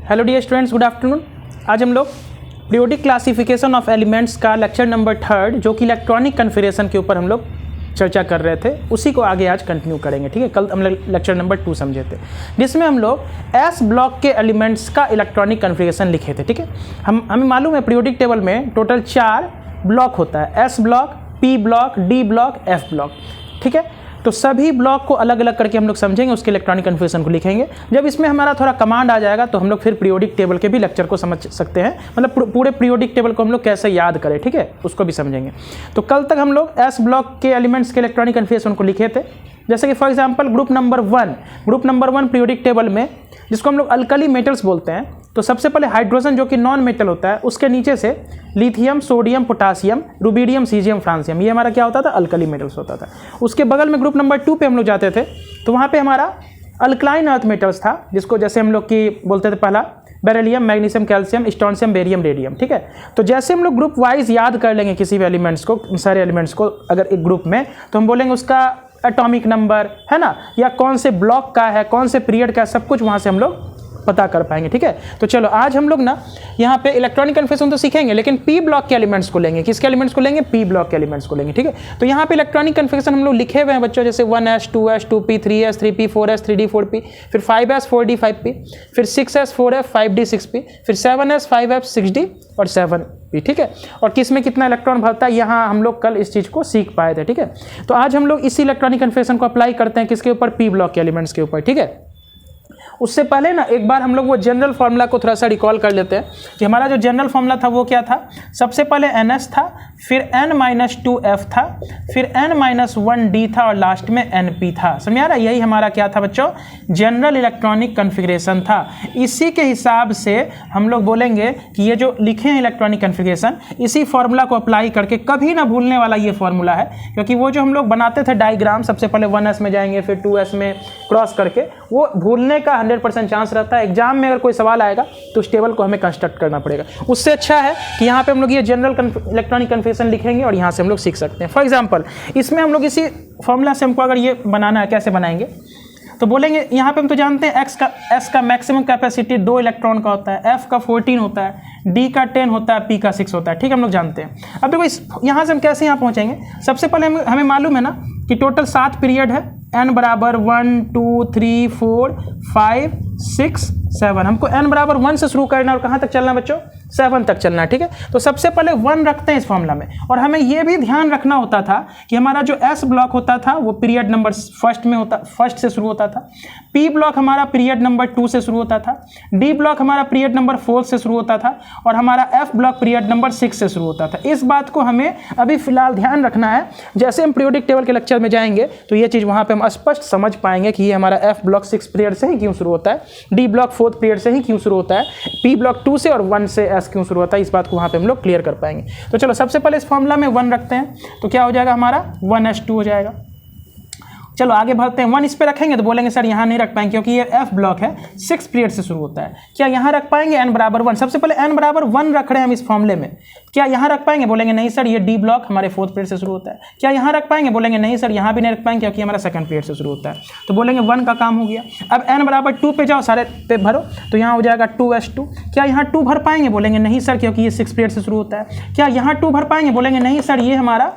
Hello dear students, good afternoon. आज हम लोग पीरियोडिक क्लासिफिकेशन ऑफ एलिमेंट्स का लेक्चर नंबर 3 जो कि इलेक्ट्रॉनिक कन्फिगरेशन के ऊपर हम लोग चर्चा कर रहे थे, उसी को आगे आज कंटिन्यू करेंगे। ठीक है, कल हम लोग लेक्चर नंबर 2 समझे थे, जिसमें हम लोग एस ब्लॉक के एलिमेंट्स का इलेक्ट्रॉनिक कन्फिगरेशन लिखे थे। ठीक है, हमें मालूम है पीरियोडिक टेबल में टोटल 4 ब्लॉक होता है, S block, P block, D block, F block. ठीक है, तो सभी ब्लॉक को अलग अलग करके हम लोग समझेंगे, उसके इलेक्ट्रॉनिक कन्फिगरेशन को लिखेंगे। जब इसमें हमारा थोड़ा कमांड आ जाएगा तो हम लोग फिर पीरियोडिक टेबल के भी लेक्चर को समझ सकते हैं, मतलब पूरे पीरियोडिक टेबल को हम लोग कैसे याद करें। ठीक है, उसको भी समझेंगे। तो कल तक हम लोग एस ब्लॉक के एलिमेंट्स के इलेक्ट्रॉनिक कन्फिगरेशन को लिखे थे, जैसे कि for example group number 1 periodic table में, जिसको हम लोग अल्कली मेटल्स बोलते हैं। तो सबसे पहले हाइड्रोजन जो कि नॉन मेटल होता है, उसके नीचे से lithium, sodium, potassium, rubidium, caesium, francium, ये हमारा क्या होता था, अल्कली मेटल्स होता था। उसके बगल में ग्रुप नंबर 2 पे हम लोग जाते थे, तो वहाँ पे हमारा अल्कलाइन अर्थ मेटल्स था, जिसको जैसे हम लोग की बोलते थे पहला beryllium, magnesium, calcium, strontium, barium, radium. ठीक है, तो जैसे हम लोग ग्रुप वाइज याद कर लेंगे किसी भी एलिमेंट्स को, सारे एलिमेंट्स को अगर एक ग्रुप में, तो हम बोलेंगे उसका एटॉमिक नंबर है ना, या कौन से ब्लॉक का है, कौन से पीरियड का है, सब कुछ वहाँ से हम लोग पता कर पाएंगे। ठीक है, तो चलो आज हम लोग ना यहाँ पे इलेक्ट्रॉनिक कन्फिगरेशन तो सीखेंगे, लेकिन पी ब्लॉक के एलिमेंट्स को लेंगे। किसके एलिमेंट्स को लेंगे? पी ब्लॉक के एलिमेंट्स को लेंगे। ठीक है, तो यहाँ पे इलेक्ट्रॉनिक कन्फिगरेशन हम लोग लिखे हुए हैं बच्चों, जैसे 1s, 2s, 2p, 3s, 3p, 4s, 3d, 4p, फिर 5s, 4d, 5p, फिर 6s, 4f, 5d, 6p, फिर 7s, 5f, 6d और 7p। ठीक है, और किस में कितना इलेक्ट्रॉन भरता है, यहाँ हम लोग कल इस चीज़ को सीख पाए थे। ठीक है, तो आज हम लोग इसी इलेक्ट्रॉनिक कन्फिगरेशन को अप्लाई करते हैं, किसके ऊपर? पी ब्लॉक के एलिमेंट्स के ऊपर। ठीक है, उससे पहले ना एक बार हम लोग वो जनरल फार्मूला को थोड़ा सा रिकॉल कर लेते हैं कि हमारा जो जनरल फार्मूला था वो क्या था। सबसे पहले ns था, फिर n-2f था, फिर n-1d था और लास्ट में np था। समझ आ रहा है? यही हमारा क्या था बच्चों, जनरल इलेक्ट्रॉनिक कन्फिगरेशन था। इसी के हिसाब से हम लोग बोलेंगे कि ये जो लिखे हैं इलेक्ट्रॉनिक कन्फिगरेशन, इसी फार्मूला को अप्लाई करके कभी ना भूलने वाला ये फार्मूला है, क्योंकि वो जो हम लोग बनाते थे डायग्राम, सबसे पहले 1s में जाएंगे, फिर 2s में क्रॉस करके, वो भूलने का 100% चांस रहता है। एग्जाम में अगर कोई सवाल आएगा तो उस टेबल को हमें कंस्ट्रक्ट करना पड़ेगा। उससे अच्छा है कि यहाँ पे हम लोग ये जनरल इलेक्ट्रॉनिक कन्फिगरेशन लिखेंगे और यहाँ से हम लोग सीख सकते हैं। फॉर एग्जांपल इसमें हम लोग इसी फॉर्मूला से हमको अगर ये बनाना है, कैसे बनाएंगे, तो बोलेंगे यहाँ पे हम तो जानते हैं एस का मैक्सिमम कैपेसिटी 2 इलेक्ट्रॉन का होता है, एफ का 14 होता है, डी का 10 होता है, पी का 6 होता है। ठीक है, हम लोग जानते हैं। अब देखो यहाँ से हम कैसे यहाँ पहुँचेंगे। सबसे पहले हमें मालूम है ना कि टोटल 7 पीरियड है, n बराबर 1 2 3 4 5 6 7। हमको n बराबर 1 से शुरू करना और कहाँ तक चलना है बच्चों? 7 तक चलना है। ठीक है, तो सबसे पहले 1 रखते हैं इस फॉर्मूला में, और हमें यह भी ध्यान रखना होता था कि हमारा जो s ब्लॉक होता था वो पीरियड नंबर फर्स्ट से शुरू होता था, p ब्लॉक हमारा पीरियड नंबर 2 से शुरू होता था, d ब्लॉक हमारा पीरियड नंबर 4 से शुरू होता था, और हमारा f ब्लॉक पीरियड नंबर 6 से शुरू होता था। इस बात को हमें अभी फिलहाल ध्यान रखना है। जैसे हम पीरियोडिक टेबल के लेक्चर में जाएंगे तो ये चीज़ वहाँ पे हम स्पष्ट समझ पाएंगे कि ये हमारा f ब्लॉक 6 पीरियड से ही क्यों शुरू होता है, d ब्लॉक 4th पीरियड से ही क्यों शुरू होता है, p ब्लॉक 2 से और 1 से s क्यों शुरू होता है। इस बात को वहाँ पे हम लोग क्लियर कर पाएंगे। तो चलो सबसे पहले इस फॉर्मूला में 1 रखते हैं, तो क्या हो जाएगा हमारा 1s2 हो जाएगा। चलो आगे बढ़ते हैं। 1 इस पे रखेंगे तो बोलेंगे सर यहाँ नहीं रख पाएंगे क्योंकि ये f ब्लॉक है, 6 पीरियड से शुरू होता है। क्या यहाँ रख पाएंगे? n बराबर 1। सबसे पहले n बराबर 1 रख रहे हैं हम इस फॉर्मूले में, क्या यहाँ रख पाएंगे? बोलेंगे नहीं सर, ये d ब्लॉक हमारे 4th पीरियड से शुरू होता है। क्या यहाँ रख पाएंगे? बोलेंगे नहीं सर, यहाँ भी नहीं रख पाएंगे क्योंकि हमारा 2nd पीरियड से शुरू होता है। तो बोलेंगे 1 का काम हो गया। अब n बराबर 2 पे जाओ, सारे पे भरो, तो यहाँ हो जाएगा 2s2। क्या यहाँ 2 भर पाएंगे? बोलेंगे नहीं सर, क्योंकि ये 6 पीरियड से शुरू होता है। क्या यहाँ 2 भर पाएंगे? बोलेंगे नहीं सर, ये हमारा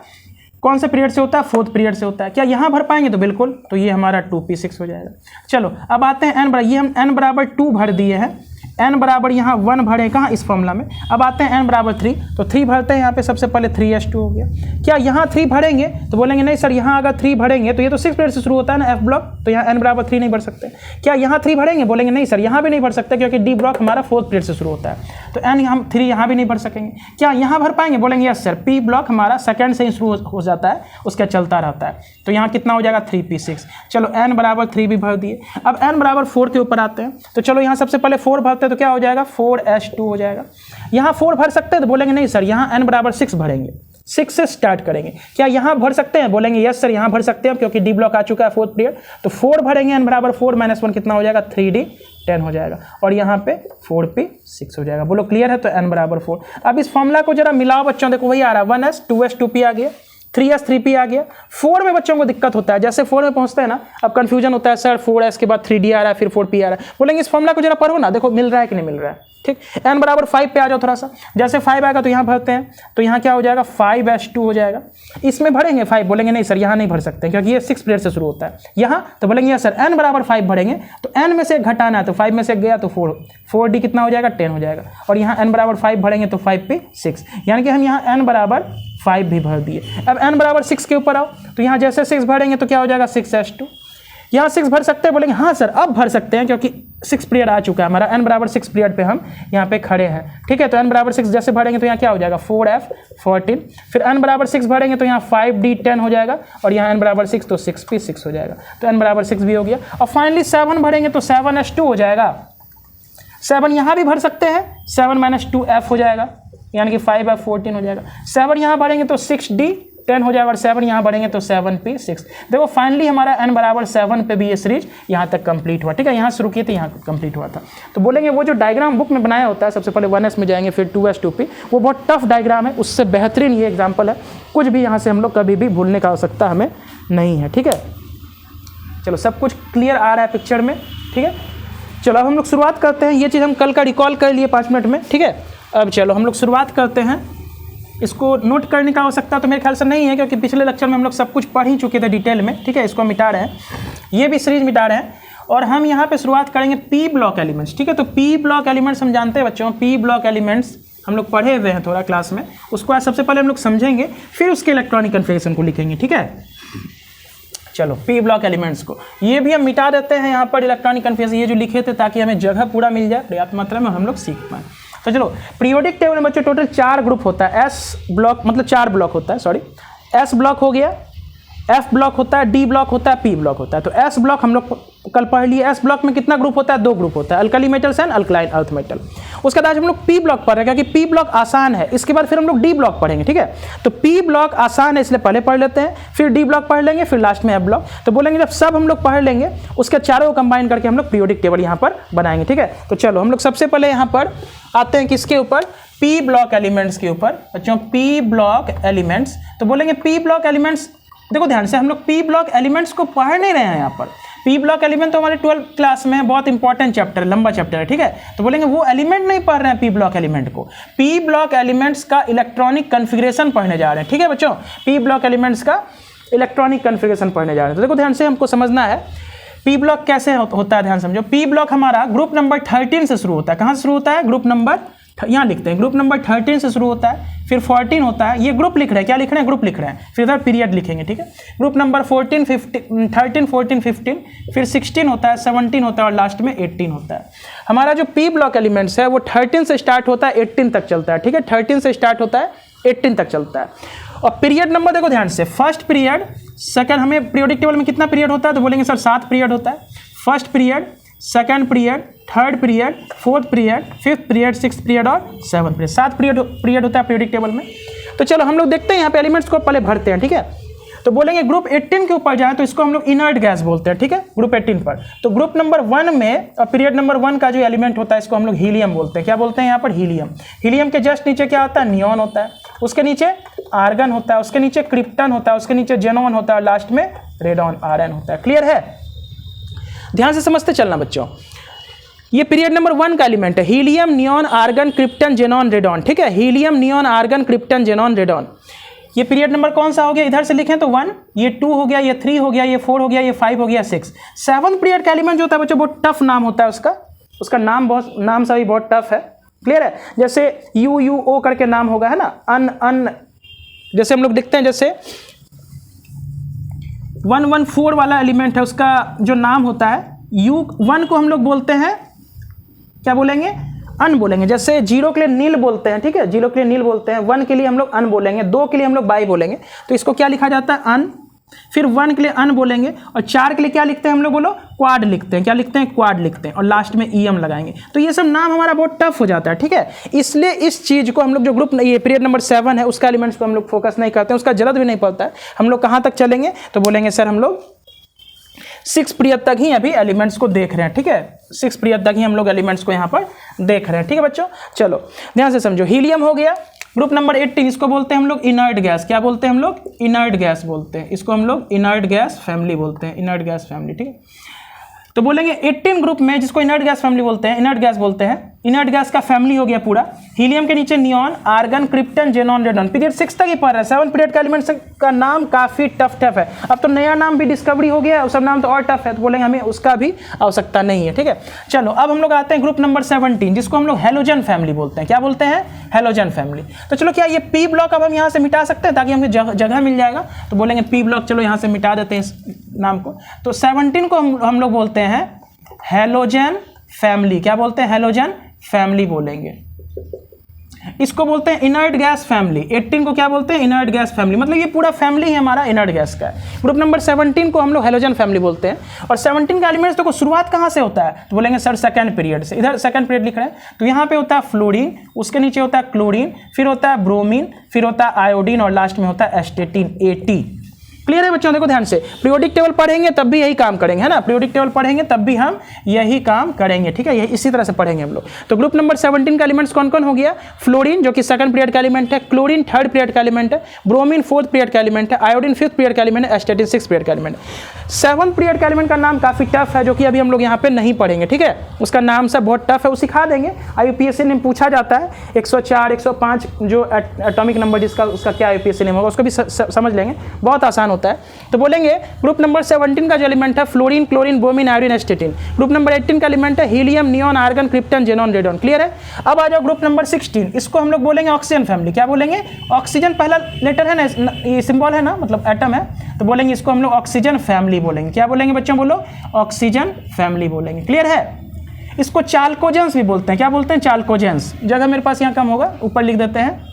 कौन से पीरियड से होता है? 4th पीरियड से होता है। क्या यहाँ भर पाएंगे? तो बिल्कुल, तो ये हमारा 2p6 हो जाएगा। चलो अब आते हैं n बराबर, ये हम n बराबर 2 भर दिए हैं, n बराबर यहाँ 1 भरे कहाँ? इस फॉर्मूला में। अब आते हैं n बराबर 3, तो 3 भरते हैं यहाँ पे। सबसे पहले 3s2 हो गया। क्या यहाँ 3 भरेंगे? तो बोलेंगे नहीं सर, यहाँ अगर 3 भरेंगे तो ये तो 6 पीरियड से शुरू होता है ना f ब्लॉक, तो यहाँ n बराबर 3 नहीं भर सकते। क्या यहाँ 3 भरेंगे? बोलेंगे नहीं सर, यहाँ भी नहीं भर सकते क्योंकि d ब्लॉक हमारा 4th पीरियड से शुरू होता है, तो n हम 3 यहाँ भी नहीं भर सकेंगे। क्या यहाँ भर पाएंगे? बोलेंगे यस सर, p ब्लॉक हमारा 2nd से ही शुरू हो जाता है, उसका चलता रहता है, तो यहाँ कितना हो जाएगा? 3p6। चलो n बराबर 3 भी भर दिए। अब n बराबर 4 के ऊपर आते हैं, तो चलो यहाँ सबसे पहले 4 भरते हैं, तो क्या हो जाएगा? 4s2 हो जाएगा। यहाँ 4 भर सकते हैं? तो बोलेंगे नहीं सर, यहाँ n बराबर 6 भरेंगे, 6 से स्टार्ट करेंगे। क्या यहाँ भर सकते हैं? बोलेंगे यस सर, यहाँ भर सकते हैं क्योंकि डी ब्लॉक आ चुका है 4th पीरियड, तो 4 भरेंगे, n बराबर 4 - 1 कितना हो जाएगा? 3d 10 हो जाएगा, और यहाँ पे 4p6 हो जाएगा। बोलो क्लियर है? तो n बराबर 4। अब इस फॉर्मूला को जरा मिलाओ बच्चों, देखो वही आ रहा है 1s 2s 2p आ गया, 3s 3p आ गया। 4 में बच्चों को दिक्कत होता है, जैसे 4 में पहुंचते हैं ना, अब कंफ्यूजन होता है, सर 4s के बाद 3d आ रहा है, फिर 4p आ रहा है। बोलेंगे इस फॉर्मूला को जरा पढ़ो ना, देखो मिल रहा है कि नहीं मिल रहा है। ठीक, n बराबर 5 पे आ जाओ थोड़ा सा। जैसे 5 आएगा तो यहाँ भरते हैं, तो यहाँ क्या हो जाएगा 5s2 हो जाएगा। इसमें भरेंगे 5, बोलेंगे नहीं सर यहाँ नहीं भर सकते क्योंकि ये 6 पीरियड से शुरू होता है। यहाँ तो बोलेंगे सर n बराबर 5 भरेंगे, तो n में से एक घटाना है, तो 5 में से एक गया तो 4d कितना हो जाएगा 10 हो जाएगा। और यहाँ n बराबर 5 भरेंगे तो 5 पे 6, यानी कि हम यहाँ n बराबर 5 भी भर दिए। अब n बराबर 6 के ऊपर आओ, तो यहाँ जैसे 6 भरेंगे तो क्या हो जाएगा 6s2। यहाँ 6 भर सकते हैं, बोलेंगे हाँ सर अब भर सकते हैं क्योंकि 6 पीरियड आ चुका है हमारा, n बराबर 6 पीरियड पे हम यहाँ पे खड़े हैं। ठीक है, तो n बराबर 6 जैसे भरेंगे तो यहाँ क्या हो जाएगा 4f 14, फिर n बराबर 6 भरेंगे तो यहाँ 5d 10 हो जाएगा, और यहाँ n बराबर 6 तो 6p 6 हो जाएगा, तो n बराबर 6 भी हो गया। और फाइनली 7 भरेंगे तो 7s2 हो जाएगा। 7 यहाँ भी भर सकते हैं, 7 - 2f हो जाएगा, यानी कि 5f 14 हो जाएगा। 7 यहाँ भरेंगे तो 6d 10 हो जाएगा, और 7 यहाँ बढ़ेंगे तो 7p 6। देखो फाइनली हमारा n बराबर 7 पे भी ये सीरीज यहाँ तक कंप्लीट हुआ। ठीक है, यहाँ शुरू किए थे, यहाँ कंप्लीट हुआ था। तो बोलेंगे वो जो डायग्राम बुक में बनाया होता है, सबसे पहले 1s में जाएंगे, फिर 2s 2p, वो बहुत टफ डायग्राम है, उससे बेहतरीन ये एग्जाम्पल है। कुछ भी यहाँ से हम लोग कभी भी भूलने का आवश्यकता हमें नहीं है। ठीक है, चलो सब कुछ क्लियर आ रहा है पिक्चर में। ठीक है, चलो अब हम लोग शुरुआत करते हैं। ये चीज़ हम कल का रिकॉल कर लिए 5 मिनट में। ठीक है, अब चलो हम लोग शुरुआत करते हैं। इसको नोट करने का आवश्यकता तो मेरे ख्याल से नहीं है क्योंकि पिछले लेक्चर में हम लोग सब कुछ पढ़ ही चुके थे डिटेल में। ठीक है, इसको मिटा रहे हैं, ये भी सीरीज मिटा रहे हैं, और हम यहाँ पे शुरुआत करेंगे पी ब्लॉक एलिमेंट्स। ठीक है, तो पी ब्लॉक एलिमेंट्स हम जानते हैं बच्चों, पी ब्लॉक एलिमेंट्स हम लोग पढ़े हुए हैं थोड़ा क्लास में, उसको आज सबसे पहले हम लोग समझेंगे, फिर उसके इलेक्ट्रॉनिक कन्फिगरेशन को लिखेंगे। ठीक है, चलो पी ब्लॉक एलिमेंट्स को ये भी हम मिटा देते हैं यहाँ पर, इलेक्ट्रॉनिक कन्फिगरेशन ये जो लिखे थे, ताकि हमें जगह पूरा मिल जाए, पर्याप्त मात्रा में हम लोग सीख पाएँ। तो चलो पीरियोडिक टेबल में बच्चों टोटल 4 ग्रुप होता है, एस ब्लॉक मतलब 4 ब्लॉक होता है, सॉरी एस ब्लॉक हो गया, एफ ब्लॉक होता है, डी ब्लॉक होता है, पी ब्लॉक होता है। तो एस ब्लॉक हम लोग कल पढ़ लिए। एस ब्लॉक में कितना ग्रुप होता है 2 ग्रुप होता है, alkali metals and alkaline earth metal. उसके बाद आज हम लोग पी ब्लॉक पढ़ रहे हैं क्योंकि पी ब्लॉक आसान है। इसके बाद फिर हम लोग डी ब्लॉक पढ़ेंगे। ठीक है, तो पी ब्लॉक आसान है इसलिए पहले पढ़ लेते हैं, फिर डी ब्लॉक पढ़ लेंगे, फिर लास्ट में एफ ब्लॉक। तो बोलेंगे जब सब हम लोग पढ़ लेंगे उसके चारों को कंबाइन करके हम लोग पीरियोडिक टेबल यहाँ पर बनाएंगे। ठीक है, तो चलो हम लोग सबसे पहले यहाँ पर आते हैं किसके ऊपर, पी ब्लॉक एलिमेंट्स के ऊपर बच्चों, पी ब्लॉक एलिमेंट्स। तो बोलेंगे पी ब्लॉक एलिमेंट्स, देखो ध्यान से हम लोग पी ब्लॉक एलिमेंट्स को पढ़ नहीं रहे हैं यहाँ पर। पी ब्लॉक एलिमेंट तो हमारे 12th क्लास में है, बहुत इंपॉर्टेंट चैप्टर है, लंबा चैप्टर है। ठीक है, तो बोलेंगे वो एलिमेंट नहीं पढ़ रहे हैं पी ब्लॉक एलिमेंट को, पी ब्लॉक एलिमेंट्स का इलेक्ट्रॉनिक कन्फिगरेशन पढ़ने जा रहे हैं। ठीक है बच्चों, पी ब्लॉक एलिमेंट्स का इलेक्ट्रॉनिक कन्फिगरेशन पढ़ने जा रहे हैं। तो देखो ध्यान से हमको समझना है पी ब्लॉक कैसे होता है, ध्यान समझो। पी ब्लॉक हमारा ग्रुप नंबर 13 से शुरू होता है। कहाँ से शुरू होता है, ग्रुप नंबर, यहाँ लिखते हैं ग्रुप नंबर 13 से शुरू होता है, फिर 14 होता है, ये ग्रुप लिख रहे हैं, क्या लिख रहे हैं ग्रुप लिख रहे हैं, फिर इधर पीरियड लिखेंगे। ठीक है, ग्रुप नंबर 14 15 13 14 15, फिर 16 होता है, 17 होता है, और लास्ट में 18 होता है। हमारा जो पी ब्लॉक एलिमेंट्स है वो 13 से स्टार्ट होता है, 18 तक चलता है। ठीक है, 13 से स्टार्ट होता है, 18 तक चलता है। और पीरियड नंबर देखो ध्यान से, फर्स्ट पीरियड, सेकंड, हमें पीरियोडिक टेबल में कितना पीरियड होता है, तो बोलेंगे सर 7 पीरियड होता है। First period, second period, third period, fourth period, fifth period, sixth period और 7th पीरियड, 7 पीरियड होता है पीरियोडिक टेबल में। तो चलो हम लोग देखते हैं यहाँ पे एलिमेंट्स को पहले भरते हैं। ठीक है, तो बोलेंगे ग्रुप 18 के ऊपर जाए तो इसको हम लोग इनर्ट गैस बोलते हैं। ठीक है, ग्रुप 18 पर। तो ग्रुप नंबर 1 में पीरियड नंबर 1 का जो एलिमेंट होता है इसको हम लोग हीलियम बोलते हैं। क्या बोलते हैं यहाँ पर, हीलियम। हीलियम के जस्ट नीचे क्या होता है, नियॉन होता है, उसके नीचे आर्गन होता है, उसके नीचे क्रिप्टन होता है, उसके नीचे जेनॉन होता है, और लास्ट में रेडॉन आरएन होता है। क्लियर है, ध्यान से समझते चलना बच्चों। ये पीरियड नंबर 1 का एलिमेंट है, helium, neon, argon, krypton, xenon, radon. ठीक है, helium, neon, argon, krypton, xenon, radon. ये पीरियड नंबर कौन सा हो गया, इधर से लिखें तो 1, ये 2 हो गया, ये 3 हो गया, ये 4 हो गया, ये 5 हो गया, 6। 7th पीरियड का एलिमेंट जो होता है बच्चों बहुत टफ नाम होता है उसका नाम सा भी बहुत टफ है। क्लियर है, जैसे UO करके नाम होगा, है ना, अन जैसे हम लोग देखते हैं, जैसे 114 वाला एलिमेंट है, उसका जो नाम होता है U1 को हम लोग बोलते हैं, क्या बोलेंगे, अन बोलेंगे। जैसे 0 के लिए नील बोलते हैं। ठीक है, 0 के लिए नील बोलते हैं, 1 के लिए हम लोग अन बोलेंगे, 2 के लिए हम लोग बाई बोलेंगे। तो इसको क्या लिखा जाता है, अन। फिर 1 के लिए अन बोलेंगे, और 4 के लिए क्या लिखते हैं हम लोग, बोलो क्वाड लिखते हैं। क्या लिखते हैं, क्वाड लिखते हैं, और लास्ट में EM लगाएंगे। तो ये सब नाम हमारा बहुत टफ हो जाता है। ठीक है, इसलिए इस चीज़ को हम लोग जो ग्रुप, ये पीरियड नंबर 7 है उसका एलिमेंट्स को हम लोग फोकस नहीं करते हैं, उसका जरूरत भी नहीं पड़ता है। हम लोग कहाँ तक चलेंगे, तो बोलेंगे सर हम लोग 6 पीरियड तक ही अभी एलिमेंट्स को देख रहे हैं। ठीक है, 6 पीरियड तक ही हम लोग एलिमेंट्स को यहाँ पर देख रहे हैं। ठीक है बच्चों, चलो ध्यान से समझो। हीलियम हो गया, ग्रुप नंबर 18 इसको बोलते हैं हम लोग इनर्ट गैस। क्या बोलते हैं हम लोग? इनर्ट गैस बोलते हैं इसको, हम लोग इनर्ट गैस फैमिली बोलते हैं, इनर्ट गैस फैमिली। ठीक है, तो बोलेंगे 18 ग्रुप में जिसको इनर्ट गैस फैमिली बोलते हैं, इनर्ट गैस बोलते हैं, इनर्ट गैस का फैमिली हो गया पूरा। हीलियम के नीचे neon, argon, krypton, xenon, radon. Period 6 तक ही पढ़ रहे हैं। 7 पीरियड का एलिमेंट का नाम काफी टफ है। अब तो नया नाम भी डिस्कवरी हो गया है, सब नाम तो और टफ है, तो बोलेंगे हमें उसका भी आवश्यकता नहीं है। ठीक है, चलो अब हम लोग आते हैं ग्रुप नंबर 17 जिसको हम लोग हेलोजन फैमिली बोलते हैं। क्या बोलते हैं? Halogen family. तो चलो क्या ये पी ब्लॉक अब हम यहाँ से मिटा सकते हैं ताकि हमें जगह मिल जाएगा? तो बोलेंगे पी ब्लॉक चलो यहाँ से मिटा देते हैं इस नाम को। तो 17 को हम लोग बोलते हैं हेलोजन फैमिली। क्या बोलते हैं? हेलोजन फैमिली बोलेंगे। इसको बोलते हैं इनर्ट गैस फैमिली। 18 को क्या बोलते हैं? Inert gas family. मतलब ये पूरा फैमिली है हमारा इनर्ट गैस का। ग्रुप नंबर 17 को हम लोग हेलोजन फैमिली बोलते हैं। और 17 का एलिमेंट्स देखो शुरुआत कहाँ से होता है? तो बोलेंगे सर सेकंड पीरियड से। इधर सेकंड पीरियड लिख रहे हैं तो यहाँ पे होता है फ्लोरीन, उसके नीचे होता है क्लोरीन, फिर होता है ब्रोमीन, फिर होता है आयोडीन और लास्ट में होता है एस्टेटिन, AT। क्लियर है बच्चों? देखो ध्यान से, पीरियोडिक टेबल पढ़ेंगे तब भी यही काम करेंगे, है ना? पीरियोडिक टेबल पढ़ेंगे तब भी हम यही काम करेंगे। ठीक है, यही इसी तरह से पढ़ेंगे हम लोग। तो ग्रुप नंबर 17 का एलिमेंट्स कौन कौन हो गया? फ्लोरीन जो कि सेकंड पीरियड का एलिमेंट है, क्लोरीन थर्ड पीरियड का एलिमेंट है, ब्रोमीन फोर्थ पीरियड का एलिमेंट है, आयोडीन फिफ्थ पीरियड का एलिमेंट है, एस्टेटिन सिक्स पीरियड का एलिमेंट है। 7 पीरियड का एलिमेंट का नाम काफी टफ है जो कि अभी हम लोग यहाँ पे नहीं पढ़ेंगे। ठीक है, उसका नाम सब बहुत टफ है, वो सिखा देंगे। IUPAC नेम पूछा जाता है 104 105 जो एटॉमिक नंबर जिसका उसका क्या IUPAC नेम होगा उसको भी समझ लेंगे, बहुत आसान होता है। तो बोलेंगे ग्रुप नंबर 17 का जो एलिमेंट है fluorine, chlorine, bromine, iodine, astatine. Group number 18 का एलिमेंट है helium, neon, argon, krypton, xenon, radon. Clear है? अब आ जाओ ग्रुप नंबर 16, इसको हम लोग बोलेंगे ऑक्सीजन फैमिली। क्या बोलेंगे? ऑक्सीजन पहला लेटर है ना, ये सिंबल है ना, मतलब एटम है, तो बोलेंगे इसको हम लोग ऑक्सीजन फैमिली बोलेंगे। क्या बोलेंगे बच्चों? बोलो ऑक्सीजन फैमिली बोलेंगे। क्लियर है? इसको चाल्कोजेंस भी बोलते हैं। क्या बोलते हैं? चाल्कोजेंस। जगह मेरे पास यहाँ कम होगा, ऊपर लिख देते हैं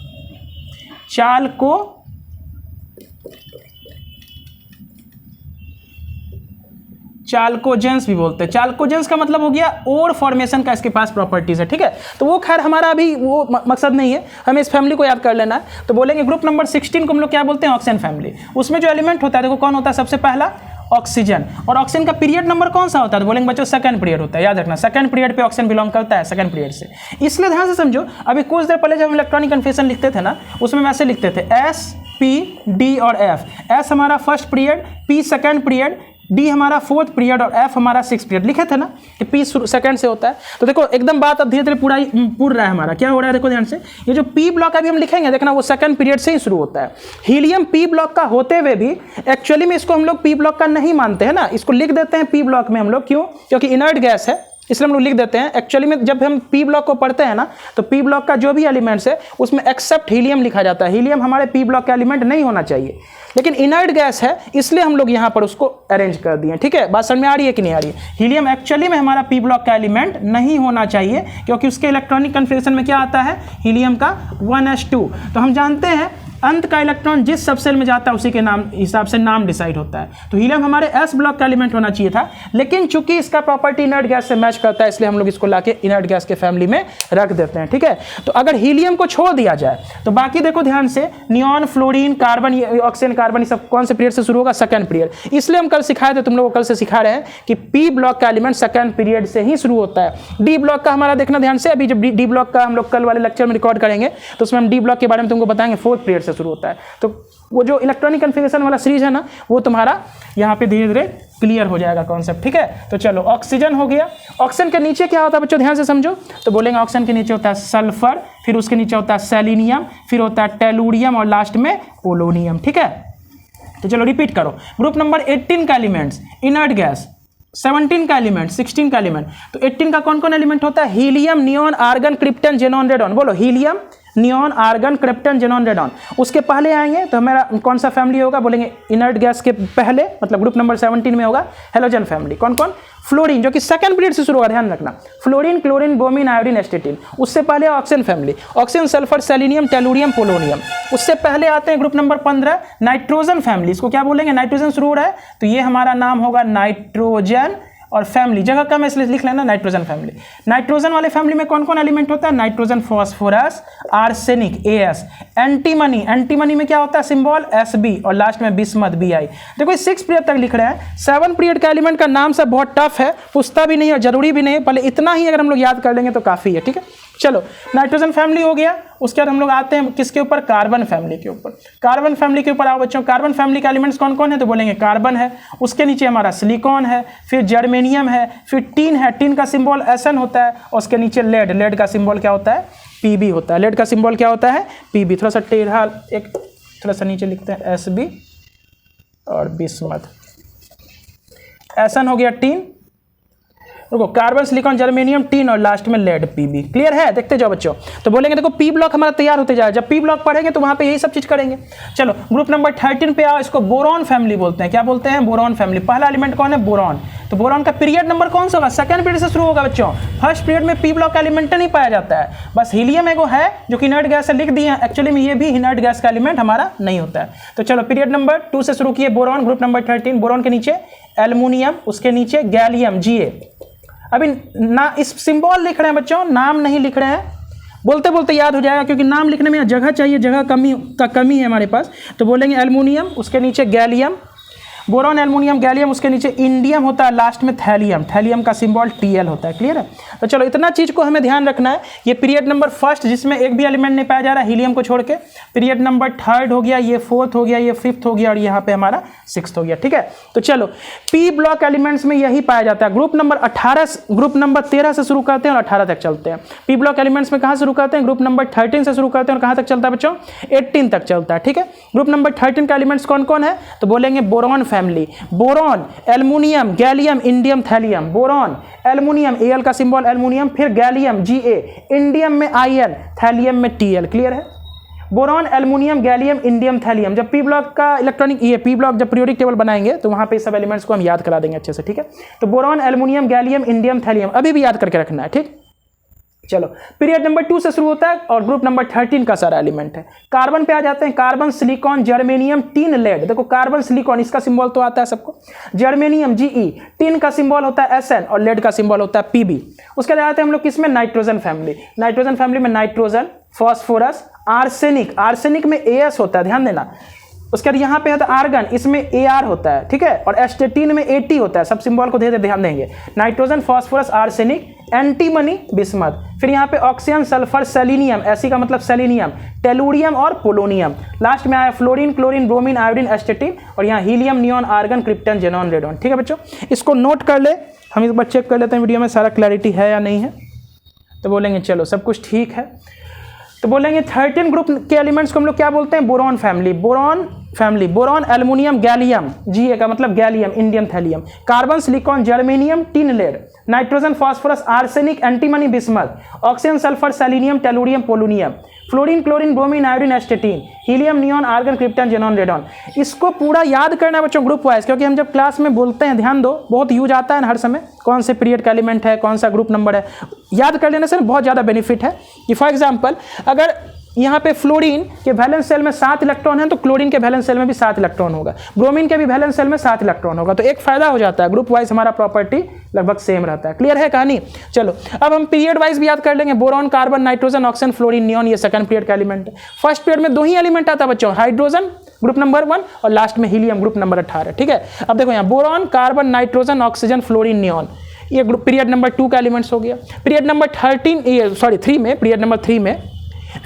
चाल्कोजेंस भी बोलते हैं। चाल्कोजेंस का मतलब हो गया ओर फॉर्मेशन का इसके पास प्रॉपर्टीज है। ठीक है, तो वो खैर हमारा अभी वो मकसद नहीं है, हमें इस फैमिली को याद कर लेना है। तो बोलेंगे ग्रुप नंबर 16 को हम लोग क्या बोलते हैं? Oxygen family. उसमें जो एलिमेंट होता है देखो कौन होता है? सबसे पहला ऑक्सीजन। और ऑक्सीजन का पीरियड नंबर कौन सा होता है? तो बोलेंगे बच्चों सेकंड पीरियड होता है। याद रखना, सेकंड पीरियड पे ऑक्सीजन बिलोंग करता है, सेकंड पीरियड से। इसलिए ध्यान से समझो, अभी कुछ देर पहले जब हम इलेक्ट्रॉनिक कन्फिगरेशन लिखते थे ना, उसमें वैसे लिखते थे S, P, D और F। S हमारा first period, P second period, D हमारा फोर्थ पीरियड और F हमारा सिक्स पीरियड। लिखे थे ना कि P सेकंड से होता है। तो देखो एकदम बात अब धीरे धीरे पूरा पूर रहा है हमारा। क्या हो रहा है देखो ध्यान से, ये जो P ब्लॉक अभी हम लिखेंगे देखना वो सेकंड पीरियड से ही शुरू होता है। हीलियम P ब्लॉक का होते हुए भी एक्चुअली में इसको हम लोग P ब्लॉक का नहीं मानते हैं ना, इसको लिख देते हैं P ब्लॉक में हम लोग। क्यों? क्योंकि इनर्ट गैस है, इसलिए हम लोग लिख देते हैं। एक्चुअली में जब हम P ब्लॉक को पढ़ते हैं ना, तो P ब्लॉक का जो भी एलिमेंट्स है उसमें एक्सेप्ट हीलियम लिखा जाता है। हीलियम हमारे P ब्लॉक का एलिमेंट नहीं होना चाहिए, लेकिन इनर्ट गैस है इसलिए हम लोग यहाँ पर उसको अरेंज कर दिए। ठीक है, बात समझ में आ रही है कि नहीं आ रही है? हीलियम एक्चुअली में हमारा P ब्लॉक का एलिमेंट नहीं होना चाहिए क्योंकि उसके इलेक्ट्रॉनिक कन्फिगरेशन में क्या आता है? हीलियम का 1s2। तो हम जानते हैं अंत का इलेक्ट्रॉन जिस सबसेल में जाता है उसी के नाम हिसाब से नाम डिसाइड होता है। तो हीलियम हमारे S ब्लॉक का एलिमेंट होना चाहिए था, लेकिन चूंकि इसका प्रॉपर्टी इनर्ट गैस से मैच करता है इसलिए हम लोग इसको लाके इनर्ट गैस के फैमिली में रख देते हैं। ठीक है, तो अगर हीलियम को छोड़ दिया जाए तो बाकी देखो ध्यान से, neon, fluorine, carbon, oxygen, carbon, सब कौन से पीरियड से शुरू होगा? Second period. इसलिए हम कल सिखाए थे, तुम लोग को कल से सिखा रहे हैं कि P ब्लॉक का एलिमेंट सेकंड पीरियड से ही शुरू होता है। D ब्लॉक का हमारा देखना ध्यान से, अभी जब D ब्लॉक का हम लोग कल वाले लेक्चर में रिकॉर्ड करेंगे तो उसमें हम D ब्लॉक के बारे में तुमको बताएंगे, फोर्थ पीरियड से शुरू होता है। तो वो जो इलेक्ट्रॉनिक कन्फिगरेशन वाला सीरीज है ना, वो तुम्हारा यहाँ पे धीरे धीरे क्लियर हो जाएगा कॉन्सेप्ट। ठीक है, तो चलो ऑक्सीजन हो गया। ऑक्सीजन के नीचे क्या होता है बच्चों? ध्यान से समझो। तो बोलेंगे ऑक्सीजन के नीचे होता है सल्फर, फिर उसके नीचे होता है सेलेनियम, फिर होता है टेलुरियम और लास्ट में पोलोनियम। ठीक है, तो चलो रिपीट करो। ग्रुप नंबर 18 का एलिमेंट्स इनर्ट गैस, 17 का एलिमेंट, 16 का एलिमेंट। तो 18 का कौन कौन एलिमेंट होता है? Helium, neon, argon, krypton, xenon, radon. बोलो helium, neon, argon, krypton, xenon, radon. उसके पहले आएंगे तो हमारा कौन सा फैमिली होगा? बोलेंगे इनर्ट गैस के पहले, मतलब ग्रुप नंबर 17 में होगा हेलोजन फैमिली। कौन कौन? फ्लोरीन जो कि सेकंड पीरियड से शुरू होगा, ध्यान रखना। Fluorine, chlorine, bromine, iodine, एस्टेटिन। उससे पहले oxygen family, oxygen, sulphur, selenium, tellurium, polonium. उससे पहले आते हैं ग्रुप नंबर 15 नाइट्रोजन फैमिली। इसको क्या बोलेंगे? नाइट्रोजन शुरू हो रहा है तो ये हमारा नाम होगा नाइट्रोजन और फैमिली जगह कम है इसलिए लिख लेना नाइट्रोजन फैमिली। नाइट्रोजन वाले फैमिली में कौन कौन एलिमेंट होता है? Nitrogen, phosphorus, arsenic, AS। Antimony, antimony में क्या होता है? सिंबल SB और लास्ट में बिस्मथ, BI। देखो 6 पीरियड तक लिख रहे हैं। 7 पीरियड का एलिमेंट का नाम सब बहुत टफ है, पूछता भी नहीं है, जरूरी भी नहीं है, पहले इतना ही अगर हम लोग याद कर लेंगे तो काफी है। ठीक है, चलो नाइट्रोजन फैमिली हो गया, उसके बाद हम लोग आते हैं किसके ऊपर, कार्बन फैमिली के ऊपर। कार्बन फैमिली के ऊपर आओ बच्चों, कार्बन फैमिली के एलिमेंट्स कौन कौन है, तो बोलेंगे कार्बन है, उसके नीचे हमारा सिलिकॉन है, फिर जर्मेनियम है, फिर टीन है, टीन का सिंबल SN होता है, और उसके नीचे लेड, लेड का सिंबल क्या होता है, PB होता है, लेड का सिंबल क्या होता है, PB। थोड़ा सा टेढ़ा एक थोड़ा सा नीचे लिखते हैं SB और बिस्मथ। SN हो गया टीन, देखो कार्बन, सिलिकॉन, जर्मेनियम, टीन और लास्ट में लेड, PB। क्लियर है, देखते जाओ बच्चों। तो बोलेंगे देखो P ब्लॉक हमारा तैयार होते जाए, जब P ब्लॉक पढ़ेंगे तो वहां पे यही सब चीज करेंगे। चलो ग्रुप नंबर 13 पे आओ, इसको बोरॉन फैमिली बोलते हैं। क्या बोलते हैं, बोरॉन फैमिली। पहला एलिमेंट कौन है, बोरॉन। तो बोरॉन का पीरियड नंबर कौन सा होगा, सेकंड पीरियड से शुरू होगा बच्चों। फर्स्ट पीरियड में P ब्लॉक का एलिमेंट नहीं पाया जाता है, बस हीलियम एगो है जो कि इनर्ट गैस से लिख दिए हैं, एक्चुअली में ये भी इनर्ट गैस का एलिमेंट हमारा नहीं होता है। तो चलो पीरियड नंबर 2 से शुरू किए, बोरॉन, ग्रुप नंबर 13। बोरॉन के नीचे एल्युमिनियम, उसके नीचे गैलियम, Ga। अभी ना इस सिंबल लिख रहे हैं बच्चों, नाम नहीं लिख रहे हैं, बोलते बोलते याद हो जाएगा, क्योंकि नाम लिखने में जगह चाहिए, जगह कमी है हमारे पास। तो बोलेंगे एल्युमिनियम, उसके नीचे गैलियम, बोरॉन, एल्युमिनियम, गैलियम, उसके नीचे इंडियम होता है, लास्ट में थैलियम, थैलियम का सिंबल Tl होता है। क्लियर है। तो चलो इतना चीज को हमें ध्यान रखना है। ये पीरियड नंबर फर्स्ट जिसमें एक भी एलिमेंट नहीं पाया जा रहा, हीलियम को छोड़ के। पीरियड नंबर 3 हो गया, ये 4th हो गया, ये 5th हो गया, और यहाँ पे हमारा 6th हो गया। ठीक है। तो चलो P ब्लॉक एलिमेंट्स में यही पाया जाता है। ग्रुप नंबर 13 से शुरू करते हैं और 18 तक चलते हैं। P ब्लॉक एलिमेंट्स में कहाँ शुरू करते हैं, ग्रुप नंबर 13 से शुरू करते हैं और कहाँ तक चलता है बच्चों, 18 तक चलता है। ठीक है। ग्रुप नंबर 13 का एलिमेंट्स कौन कौन है, तो बोलेंगे boron family. Boron, aluminium, gallium, indium, thallium. Boron, aluminium, Al का सिंबल एल्युमिनियम, फिर गैलियम Ga, इंडियम में In, थैलियम में Tl। क्लियर है। Boron, aluminium, gallium, indium, thallium. जब P ब्लॉक का इलेक्ट्रॉनिक ये P ब्लॉक जब पीरियोडिक टेबल बनाएंगे तो वहां पे सब एलिमेंट्स को हम याद करा देंगे अच्छे से। ठीक है। तो boron, aluminium, gallium, indium, thallium अभी भी याद करके रखना है। ठीक। चलो पीरियड नंबर 2 से शुरू होता है और ग्रुप नंबर 13 का सारा एलिमेंट है। कार्बन पे आ जाते हैं, carbon, silicon, germanium, tin, lead. देखो कार्बन, सिलिकॉन इसका सिंबल तो आता है सबको, जर्मेनियम Ge, टीन का सिंबल होता है SN और लेड का सिंबल होता है PB। उसके बाद आते हैं हम लोग किसमें, नाइट्रोजन फैमिली। नाइट्रोजन फैमिली में नाइट्रोजन, फॉस्फोरस, आर्सेनिक, आर्सेनिक में As होता है, ध्यान देना। उसके बाद यहाँ पे है तो आर्गन, इसमें Ar होता है। ठीक है। और एस्टेटीन में At होता है, सब सिंबल को धीरे ध्यान देंगे। Nitrogen, phosphorus, arsenic, antimony, bismuth. फिर यहाँ पे ऑक्सीजन, सल्फर, सेलिनियम, ऐसी का मतलब सेलिनियम, टेलुरियम और पोलोनियम। लास्ट में आया fluorine, chlorine, bromine, iodine, astatine, और यहाँ helium, neon, argon, krypton, xenon, radon. ठीक है बच्चों, इसको नोट कर ले, हम एक बार चेक कर लेते हैं वीडियो में सारा क्लैरिटी है या नहीं है। तो बोलेंगे चलो सब कुछ ठीक है। तो बोलेंगे 13 ग्रुप के एलिमेंट्स को हम लोग क्या बोलते हैं, boron family. Boron family, boron, aluminium, gallium, Ga का मतलब gallium, indium, thallium, carbon, silicon, germanium, tin, lead, nitrogen, phosphorus, arsenic, antimony, bismuth, oxygen, sulphur, selenium, tellurium, polonium, fluorine, chlorine, bromine, iodine, astatine, helium, neon, argon, krypton, xenon, radon. इसको पूरा याद करना है बच्चों group wise, क्योंकि हम जब class में बोलते हैं, ध्यान दो, बहुत यूज आता है हर समय, कौन से पीरियड का एलिमेंट है, कौन सा ग्रुप नंबर है, याद कर लेने से बहुत ज़्यादा बेनिफिट है। कि फॉर एग्जाम्पल अगर यहाँ पे फ्लोरीन के वैलेंस सेल में 7 इलेक्ट्रॉन है तो क्लोरीन के वैलेंस सेल में भी 7 इलेक्ट्रॉन होगा, ब्रोमीन के भी वैलेंस सेल में 7 इलेक्ट्रॉन होगा। तो एक फायदा हो जाता है, ग्रुप वाइज हमारा प्रॉपर्टी लगभग सेम रहता है। क्लियर है कहानी। चलो अब हम पीरियड वाइज भी याद कर लेंगे। Boron, carbon, nitrogen, oxygen, fluorine, neon, ये सेकंड पीरियड का एलिमेंट है। फर्स्ट पीरियड में 2 ही एलिमेंट आता है बच्चों, हाइड्रोजन ग्रुप नंबर 1 और लास्ट में हीलियम ग्रुप नंबर 18। ठीक है। अब देखो यहाँ boron, carbon, nitrogen, oxygen, fluorine, neon, ये ग्रुप पीरियड नंबर 2 का एलिमेंट्स हो गया। पीरियड नंबर 3 में, पीरियड नंबर 3 में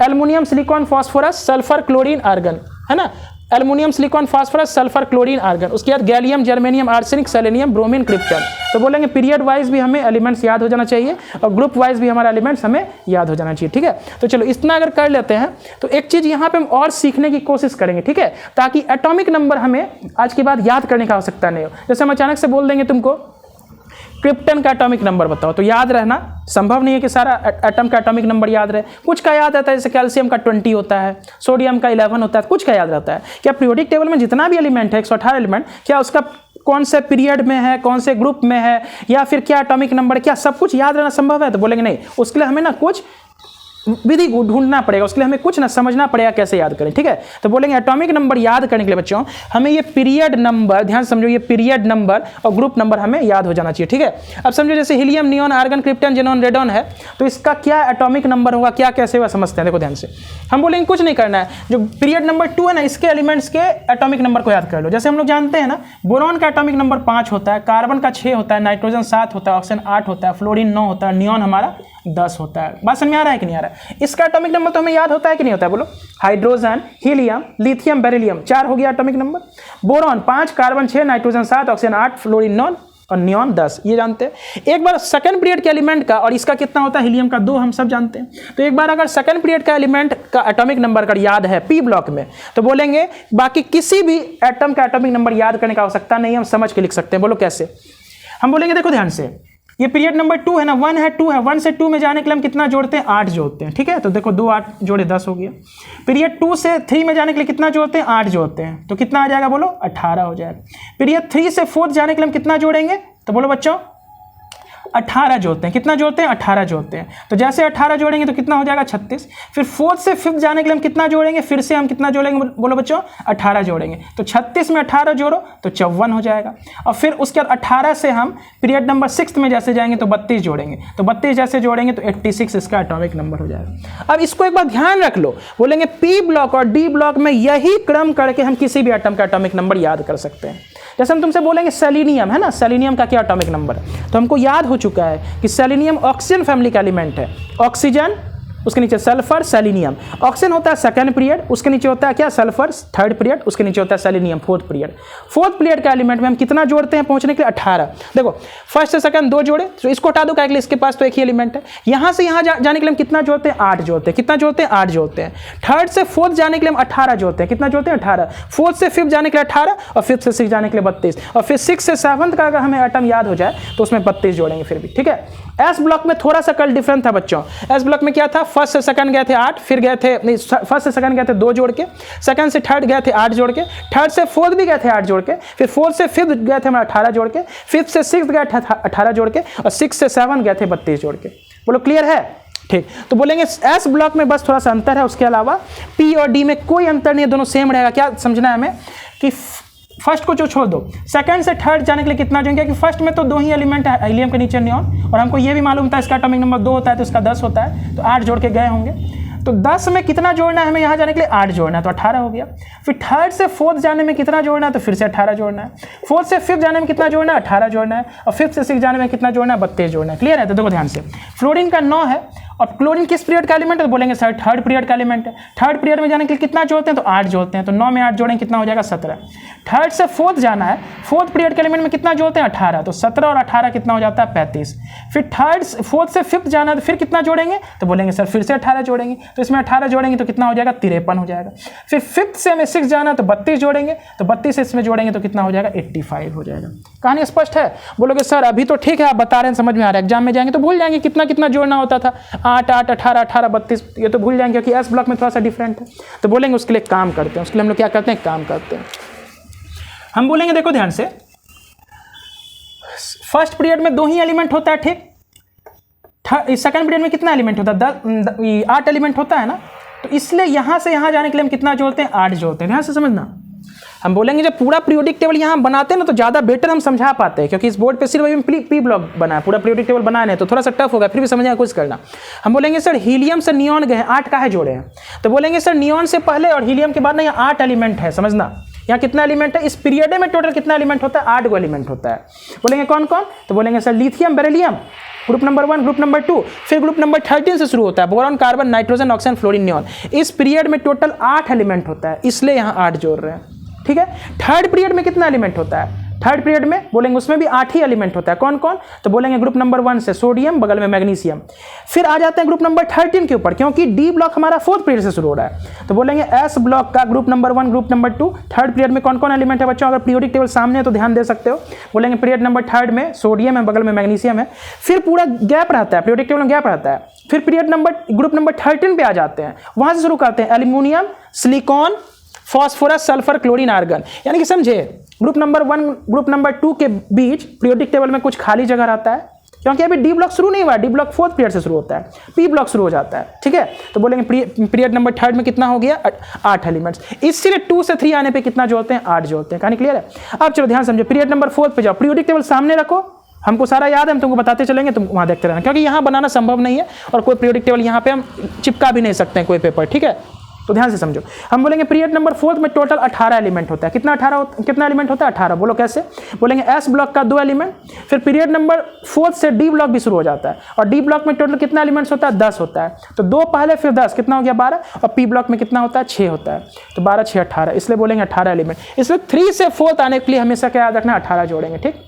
aluminium, silicon, phosphorus, sulphur, chlorine, argon, है ना। Aluminium, silicon, phosphorus, sulphur, chlorine, argon. उसके बाद gallium, germanium, arsenic, selenium, bromine, krypton. तो बोलेंगे पीरियड वाइज भी हमें एलिमेंट्स याद हो जाना चाहिए और ग्रुप वाइज भी हमारा एलिमेंट्स हमें याद हो जाना चाहिए। ठीक है। तो चलो इतना अगर कर लेते हैं तो एक चीज यहाँ पे हम और सीखने की कोशिश करेंगे। ठीक है। ताकि एटॉमिक नंबर हमें आज के बाद याद करने की आवश्यकता नहीं हो। जैसे हम अचानक से बोल देंगे तुमको क्रिप्टन का एटॉमिक नंबर बताओ, तो याद रहना संभव नहीं है कि सारा एटम का एटॉमिक नंबर याद रहे। कुछ का याद रहता है, जैसे कैल्शियम का 20 होता है, सोडियम का 11 होता है, कुछ का याद रहता है। क्या पीरियोडिक टेबल में जितना भी एलिमेंट है 118 एलिमेंट, क्या उसका कौन से पीरियड में है, कौन से ग्रुप में है, या फिर क्या एटॉमिक नंबर, क्या सब कुछ याद रहना संभव है? तो बोलेंगे नहीं, उसके लिए हमें ना कुछ विधि ढूंढना पड़ेगा, उसके लिए हमें कुछ ना समझना पड़ेगा कैसे याद करें, ठीक है। तो बोलेंगे एटॉमिक नंबर याद करने के लिए बच्चों हमें ये पीरियड नंबर, ध्यान समझो, ये पीरियड नंबर और ग्रुप नंबर हमें याद हो जाना चाहिए, ठीक है। अब समझो जैसे helium, neon, argon, krypton, xenon, radon है, तो इसका क्या एटॉमिक नंबर होगा, क्या कैसे हुआ समझते हैं। देखो ध्यान से, हम बोलेंगे कुछ नहीं करना है, जो पीरियड नंबर 2 है ना, इसके एलिमेंट्स के एटॉमिक नंबर को याद कर लो। जैसे हम लोग जानते हैं ना, बोरॉन का एटॉमिक नंबर 5 होता है, कार्बन का 6 होता है, नाइट्रोजन 7 होता है, ऑक्सीजन 8 होता है, फ्लोरीन 9 होता है, नियॉन हमारा 10 होता है। बात समझ में आ रहा है कि नहीं आ रहा है? इसका एटॉमिक नंबर तो हमें याद होता है कि नहीं होता है, बोलो। हाइड्रोजन, हीलियम, लिथियम, बेरिलियम 4 हो गया atomic number. Boron 5, carbon 6, nitrogen 7, oxygen 8, fluorine 9 और नियॉन 10, ये जानते हैं। एक बार सेकंड पीरियड के एलिमेंट का, और इसका कितना होता है, हीलियम का 2, हम सब जानते हैं। तो एक बार अगर सेकंड पीरियड का एलिमेंट का एटॉमिक नंबर अगर याद है पी ब्लॉक में, तो बोलेंगे बाकी किसी भी एटम का एटॉमिक नंबर याद करने की आवश्यकता नहीं, हम समझ के लिख सकते हैं। बोलो कैसे? हम बोलेंगे देखो ध्यान से, ये पीरियड नंबर 2 है ना, 1 है, 2 है, 1 से 2 में जाने के लिए हम कितना जोड़ते हैं, 8 जोड़ते हैं, ठीक है। तो देखो 2 8 जोड़े 10 हो गया। पीरियड 2 से 3 में जाने के लिए कितना जोड़ते हैं, 8 जोड़ते हैं, तो कितना आ जाएगा, बोलो 18 हो जाएगा। पीरियड 3 से 4 जाने के लिए हम कितना जोड़ेंगे, तो बोलो बच्चों 18 जोड़ते हैं। कितना जोड़ते हैं, 18 जोड़ते हैं। तो जैसे 18 जोड़ेंगे तो कितना हो जाएगा, 36। फिर 4 से 5 जाने के लिए हम कितना जोड़ेंगे, फिर से हम कितना जोड़ेंगे, बोलो बच्चों 18 जोड़ेंगे। तो 36 में 18 जोड़ो तो 54 हो जाएगा। और फिर उसके बाद 18 से हम पीरियड नंबर 6 में जैसे जाएंगे तो 32 जोड़ेंगे, तो 32 जैसे जोड़ेंगे तो 86 इसका एटॉमिक नंबर हो जाएगा। अब इसको एक बार ध्यान रख लो, बोलेंगे पी ब्लॉक और डी ब्लॉक में यही क्रम करके हम किसी भी एटम का एटॉमिक नंबर याद कर सकते हैं। जैसे हम तुमसे बोलेंगे सेलेनियम है ना, सेलेनियम का क्या एटॉमिक नंबर है, तो हमको याद हो चुका है कि सेलेनियम ऑक्सीजन फैमिली का एलिमेंट है। ऑक्सीजन, उसके नीचे सल्फर, सेलेनियम। ऑक्सीजन होता है सेकंड पीरियड, उसके नीचे होता है क्या, सल्फर थर्ड पीरियड, उसके नीचे होता है selenium fourth period. Fourth period का एलिमेंट में हम कितना जोड़ते हैं पहुंचने के लिए, 18। देखो फर्स्ट से सेकंड 2 जोड़े, तो इसको हटा दो, क्या इसके पास तो एक ही एलिमेंट है। यहां से यहां जाने के लिए हम कितना जोड़ते हैं, 8 जोड़ते हैं। कितना जोड़ते हैं, 8 जोड़ते हैं। थर्ड से फोर्थ जाने के लिए हम 18 जोड़ते हैं। कितना जोड़ते हैं, 18। फोर्थ से फिफ्थ जाने के लिए 18 और फिफ्थ से 6 जाने के लिए 32, और फिर 6 से 7 का अगर हमें एटम याद हो जाए तो उसमें 32 जोड़ेंगे फिर भी, ठीक है। एस ब्लॉक में थोड़ा सा कल डिफरेंट था बच्चों। एस ब्लॉक में क्या था, फर्स्ट से सेकंड गए थे 8, फिर गए थे नहीं, फर्स्ट से सेकंड गए थे 2 जोड़ के, सेकंड से थर्ड गए थे 8 जोड़ के, थर्ड से फोर्थ भी गए थे 8 जोड़ के, फिर फोर्थ से फिफ्थ गए थे हमारा 18 जोड़ के, फिफ्थ से सिक्स्थ गए थे 18 जोड़ के, और 6 से 7 गए थे 32 जोड़ के। बोलो क्लियर है? ठीक। तो बोलेंगे एस ब्लॉक में बस थोड़ा सा अंतर है, उसके अलावा पी और डी में कोई अंतर नहीं है, दोनों सेम रहेगा। क्या समझना है हमें कि फर्स्ट को जो छोड़ दो, सेकंड से थर्ड जाने के लिए कितना जोड़ेंगे, कि फर्स्ट में तो 2 ही एलिमेंट है, हीलियम के नीचे नियॉन, और हमको ये भी मालूम था इसका एटॉमिक नंबर 2 होता है तो इसका 10 होता है, तो 8 जोड़ के गए होंगे। तो 10 में कितना जोड़ना है हमें, यहाँ जाने के लिए 8 जोड़ना है, तो 18 हो गया। फिर थर्ड से फोर्थ जाने में कितना जोड़ना है, तो फिर से 18 जोड़ना है। फोर्थ से फिफ्थ जाने में कितना जोड़ना है, 18 जोड़ना है। और फिफ्थ से 6 जाने में कितना जोड़ना है, 32 जोड़ना है। क्लियर है? तो देखो ध्यान से, फ्लोरीन का 9 है, और क्लोरीन किस पीरियड का एलिमेंट है, तो बोलेंगे सर थर्ड पीरियड का एलिमेंट है। थर्ड पीरियड में जाने के लिए कितना जोड़ते हैं, तो 8 जोड़ते हैं, तो 9 में 8 जोड़ेंगे कितना हो जाएगा, 17। थर्ड से फोर्थ जाना है, फोर्थ पीरियड के एलिमेंट में कितना जोड़ते हैं, 18, तो 17 और 18 कितना हो जाता है, 35। फिर फोर्थ से फिफ्थ जाना है, तो फिर कितना जोड़ेंगे, तो बोलेंगे सर फिर से 18 जोड़ेंगे, तो इसमें 18 जोड़ेंगे तो कितना हो जाएगा, 53 हो जाएगा। फिर फिफ्थ से हमें 6 जाना है, तो 32 जोड़ेंगे, तो 32 से इसमें जोड़ेंगे तो कितना हो जाएगा, 85 हो जाएगा। कहानी स्पष्ट है? बोलोगे सर अभी तो ठीक है, आप बता रहे हैं, समझ में आ रहा है, एग्जाम में जाएंगे तो भूल जाएंगे कितना कितना जोड़ना होता था, 8 8 18 18 32, ये तो भूल जाएंगे क्योंकि एस ब्लॉक में थोड़ा सा डिफरेंट है। तो बोलेंगे उसके लिए काम करते हैं, उसके लिए हम लोग क्या करते हैं, काम करते हैं। हम बोलेंगे देखो ध्यान से, फर्स्ट पीरियड में 2 ही एलिमेंट होता है, ठीक। सेकंड पीरियड में कितना एलिमेंट होता है, 8 एलिमेंट होता है ना, तो इसलिए यहां से यहां जाने के लिए हम कितना जोड़ते हैं, 8 जोड़ते हैं। ध्यान से समझना, हम बोलेंगे जब पूरा पीरियोडिक टेबल यहाँ बनाते हैं ना तो ज़्यादा बेटर हम समझा पाते हैं, क्योंकि इस बोर्ड पे सिर्फ अभी पी ब्लॉक बना है, पूरा पीरियोडिक टेबल बनाए नहीं तो थोड़ा सा टफ होगा, फिर भी समझने की कोशिश करना। हम बोलेंगे सर हीलियम से नियॉन गए हैं, 8 काहे जोड़े हैं, तो बोलेंगे सर नियॉन से पहले और हीलियम के बाद ना यहाँ 8 एलिमेंट है। समझना यहाँ कितना एलिमेंट है, इस पीरियड में टोटल कितना एलिमेंट होता है, 8 गो एलिमेंट होता है। बोलेंगे कौन कौन, तो बोलेंगे sir lithium, beryllium group number 1, group number 2, फिर ग्रुप नंबर 13 से शुरू होता है, boron, carbon, nitrogen, oxygen, fluorine, neon. इस पीरियड में टोटल 8 एलिमेंट होता है, इसलिए यहाँ 8 जोड़ रहे हैं, ठीक है। थर्ड पीरियड में कितना एलिमेंट होता है, थर्ड पीरियड में बोलेंगे उसमें भी 8 ही एलिमेंट होता है। कौन कौन, तो बोलेंगे ग्रुप नंबर 1 से सोडियम, बगल में मैग्नीशियम। फिर आ जाते हैं ग्रुप नंबर 13 के ऊपर, क्योंकि डी ब्लॉक हमारा फोर्थ पीरियड से शुरू हो रहा है, तो बोलेंगे एस ब्लॉक का group number 1, group number 2, third period में कौन कौन एलिमेंट है बच्चों, अगर पीरियोडिक टेबल सामने है तो ध्यान दे सकते हो। बोलेंगे पीरियड नंबर 3 में सोडियम है, बगल में मैग्नीशियम है। फिर पूरा गैप रहता है, पीरियोडिक टेबल में गैप रहता है। फिर पीरियड नंबर ग्रुप नंबर 13 पे आ जाते हैं, वहां से शुरू करते हैं aluminium, silicon, phosphorus, sulphur, chlorine, argon. यानी कि समझे ग्रुप नंबर 1 ग्रुप नंबर 2 के बीच पीरियोडिक टेबल में कुछ खाली जगह रहता है, क्योंकि अभी डी ब्लॉक शुरू नहीं हुआ है, डी ब्लॉक 4th पीरियड से शुरू होता है, पी ब्लॉक शुरू हो जाता है, ठीक है। तो बोलेंगे पीरियड नंबर 3rd में कितना हो गया, 8 एलिमेंट्स। इसलिए 2 से 3 आने पे कितना जोड़ते हैं, 8 जोड़ते हैं। कहानी क्लियर है। अब चलो ध्यान समझो, पीरियड नंबर 4 पे जाओ, पीरियोडिक टेबल सामने रखो, हमको सारा याद है, हम तुमको बताते चलेंगे, तुम वहाँ देखते रहना, क्योंकि यहाँ बनाना संभव नहीं है और कोई पीरियोडिक टेबल यहाँ पे हम चिपका भी नहीं सकते हैं कोई पेपर, ठीक है। तो ध्यान से समझो, हम बोलेंगे पीरियड नंबर 4 में टोटल 18 एलिमेंट होता है। कितना एलिमेंट होता है, 18। बोलो कैसे, बोलेंगे एस ब्लॉक का 2 एलिमेंट, फिर पीरियड नंबर 4 से डी ब्लॉक भी शुरू हो जाता है, और डी ब्लॉक में टोटल कितना एलिमेंट्स होता है, 10 होता है। तो 2 पहले फिर 10, कितना हो गया, 12, और पी ब्लॉक में कितना होता है, 6 होता है। तो 12 6 18, इसलिए बोलेंगे 18 एलिमेंट। इसलिए 3 से 4th आने के लिए हमेशा क्या याद रखना, 18 जोड़ेंगे, ठीक।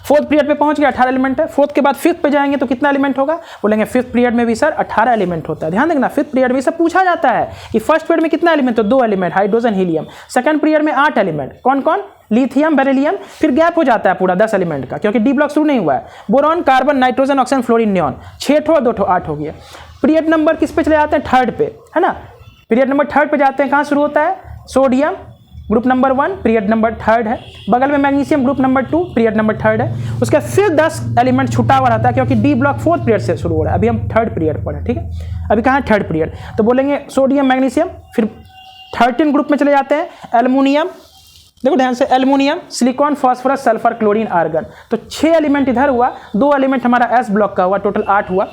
4th पीरियड पे पहुंच गया, 18 एलिमेंट है। 4th के बाद 5th पे जाएंगे तो कितना एलिमेंट होगा, बोलेंगे 5th पीरियड में भी सर 18 एलिमेंट होता है। ध्यान देखना, 5th पीरियड में सब पूछा जाता है कि फर्स्ट पीरियड में कितना एलिमेंट, तो 2 element, hydrogen helium. Second period में 8 एलिमेंट, कौन कौन, लिथियम बेरिलियम, फिर गैप हो जाता है पूरा 10 एलिमेंट का, क्योंकि डी ब्लॉक शुरू नहीं हुआ है। Boron, carbon, nitrogen, oxygen, fluorine, neon, 6 ठो 2 ठो 8 हो गया। पीरियड नंबर किस पे चले जाते हैं, 3rd पे, है ना। पीरियड नंबर 3rd पे जाते हैं, कहाँ शुरू होता है, sodium group number 1, period number 3rd है। बगल में magnesium group number 2, period number 3rd है। उसके फिर 10 एलिमेंट छुटा हुआ रहता है, क्योंकि डी ब्लॉक 4th पीरियड से शुरू हो रहा है। अभी हम 3rd पीरियड पर है, ठीक है। अभी कहाँ है, 3rd पीरियड। तो बोलेंगे सोडियम, मैग्नीशियम, फिर 13 ग्रुप में चले जाते हैं, एल्युमिनियम, देखो ध्यान से, aluminium, silicon, phosphorus, sulphur, chlorine, argon. तो 6 एलिमेंट इधर हुआ, 2 एलिमेंट हमारा एस ब्लॉक का हुआ, टोटल 8 हुआ,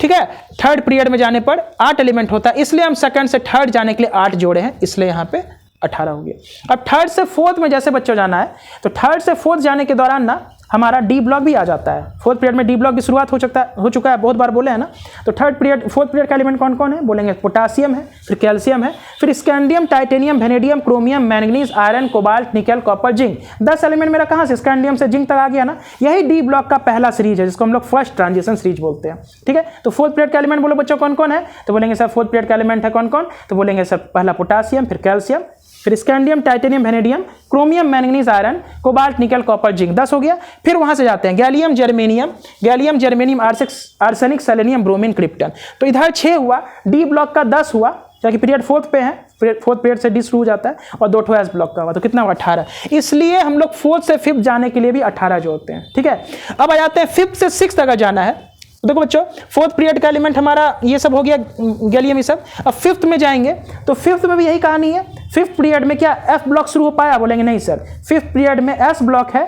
ठीक है। 3rd पीरियड में जाने पर 8 एलिमेंट होता है, इसलिए हम 2nd से 3rd जाने के लिए 8 जोड़े हैं, इसलिए यहाँ पे 18 हो गया। अब 3rd से 4th में जैसे बच्चों जाना है, तो 3rd से 4th जाने के दौरान ना हमारा डी ब्लॉक भी आ जाता है। 4th पीरियड में डी ब्लॉक की शुरुआत हो चुका है, बहुत बार बोले हैं ना। तो 4th पीरियड का एलिमेंट कौन कौन है, बोलेंगे पोटासियम है, फिर कैल्शियम है, फिर scandium, titanium, vanadium, chromium, manganese, iron, cobalt, निकल, कॉपर, जिंक। 10 एलिमेंट मेरा कहाँ से, स्कैंडियम से जिंक तक आ गया ना। यही डी ब्लॉक का पहला सीरीज है, जिसको हम लोग फर्स्ट ट्रांजिशन सीरीज बोलते हैं, ठीक है। तो 4th पीरियड का एलिमेंट बोलो बच्चों कौन कौन है, तो बोलेंगे सर 4th पीरियड का एलिमेंट है कौन कौन, तो बोलेंगे सर पहला पोटासियम, फिर कैल्शियम, फिर scandium, titanium, vanadium, chromium, manganese, iron, cobalt, निकल, कॉपर, जिंक। 10 हो गया। फिर वहां से जाते हैं gallium, germanium, arsenic, selenium, bromine, krypton. तो इधर 6 हुआ, डी ब्लॉक का 10 हुआ, क्योंकि पीरियड 4th पे है, 4th पीरियड से डी शुरू हो जाता है, और 2 ठो एस ब्लॉक का हुआ, तो कितना हुआ, 18। इसलिए हम लोग 4th से 5th जाने के लिए भी 18 जोड़ते हैं, ठीक है। अब आ जाते हैं 5th से 6th अगर जाना है, तो देखो बच्चों 4th पीरियड का एलिमेंट हमारा ये सब हो गया, गैलियम, ये सब। अब 5th में जाएंगे, तो 5th में भी यही कहानी है। 5th पीरियड में क्या एफ ब्लॉक शुरू हो पाया, बोलेंगे नहीं सर। 5th पीरियड में एस ब्लॉक है,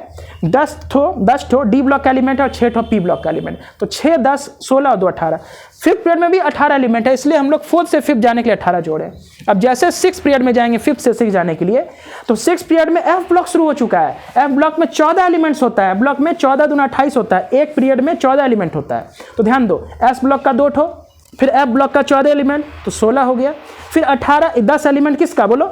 10 ठो डी ब्लॉक का एलिमेंट है, और 6 ठो पी ब्लॉक का एलिमेंट। तो 6 10 16 और 2 18। 5th पीरियड में भी 18 एलिमेंट है, इसलिए हम लोग 4th से 5th जाने के लिए 18 जोड़े। अब जैसे 6th पीरियड में जाएंगे, 5th से 6th जाने के लिए, तो 6th पीरियड में एफ ब्लॉक शुरू हो चुका है। एफ ब्लॉक में 14 एलिमेंट्स होता है, ब्लॉक में 14 दूना 28 होता है, एक पीरियड में 14 एलिमेंट होता है। तो ध्यान दो, एस ब्लॉक का 2 ठो, फिर एफ ब्लॉक का 14 एलिमेंट, तो 16 हो गया। फिर 10 एलिमेंट किसका, बोलो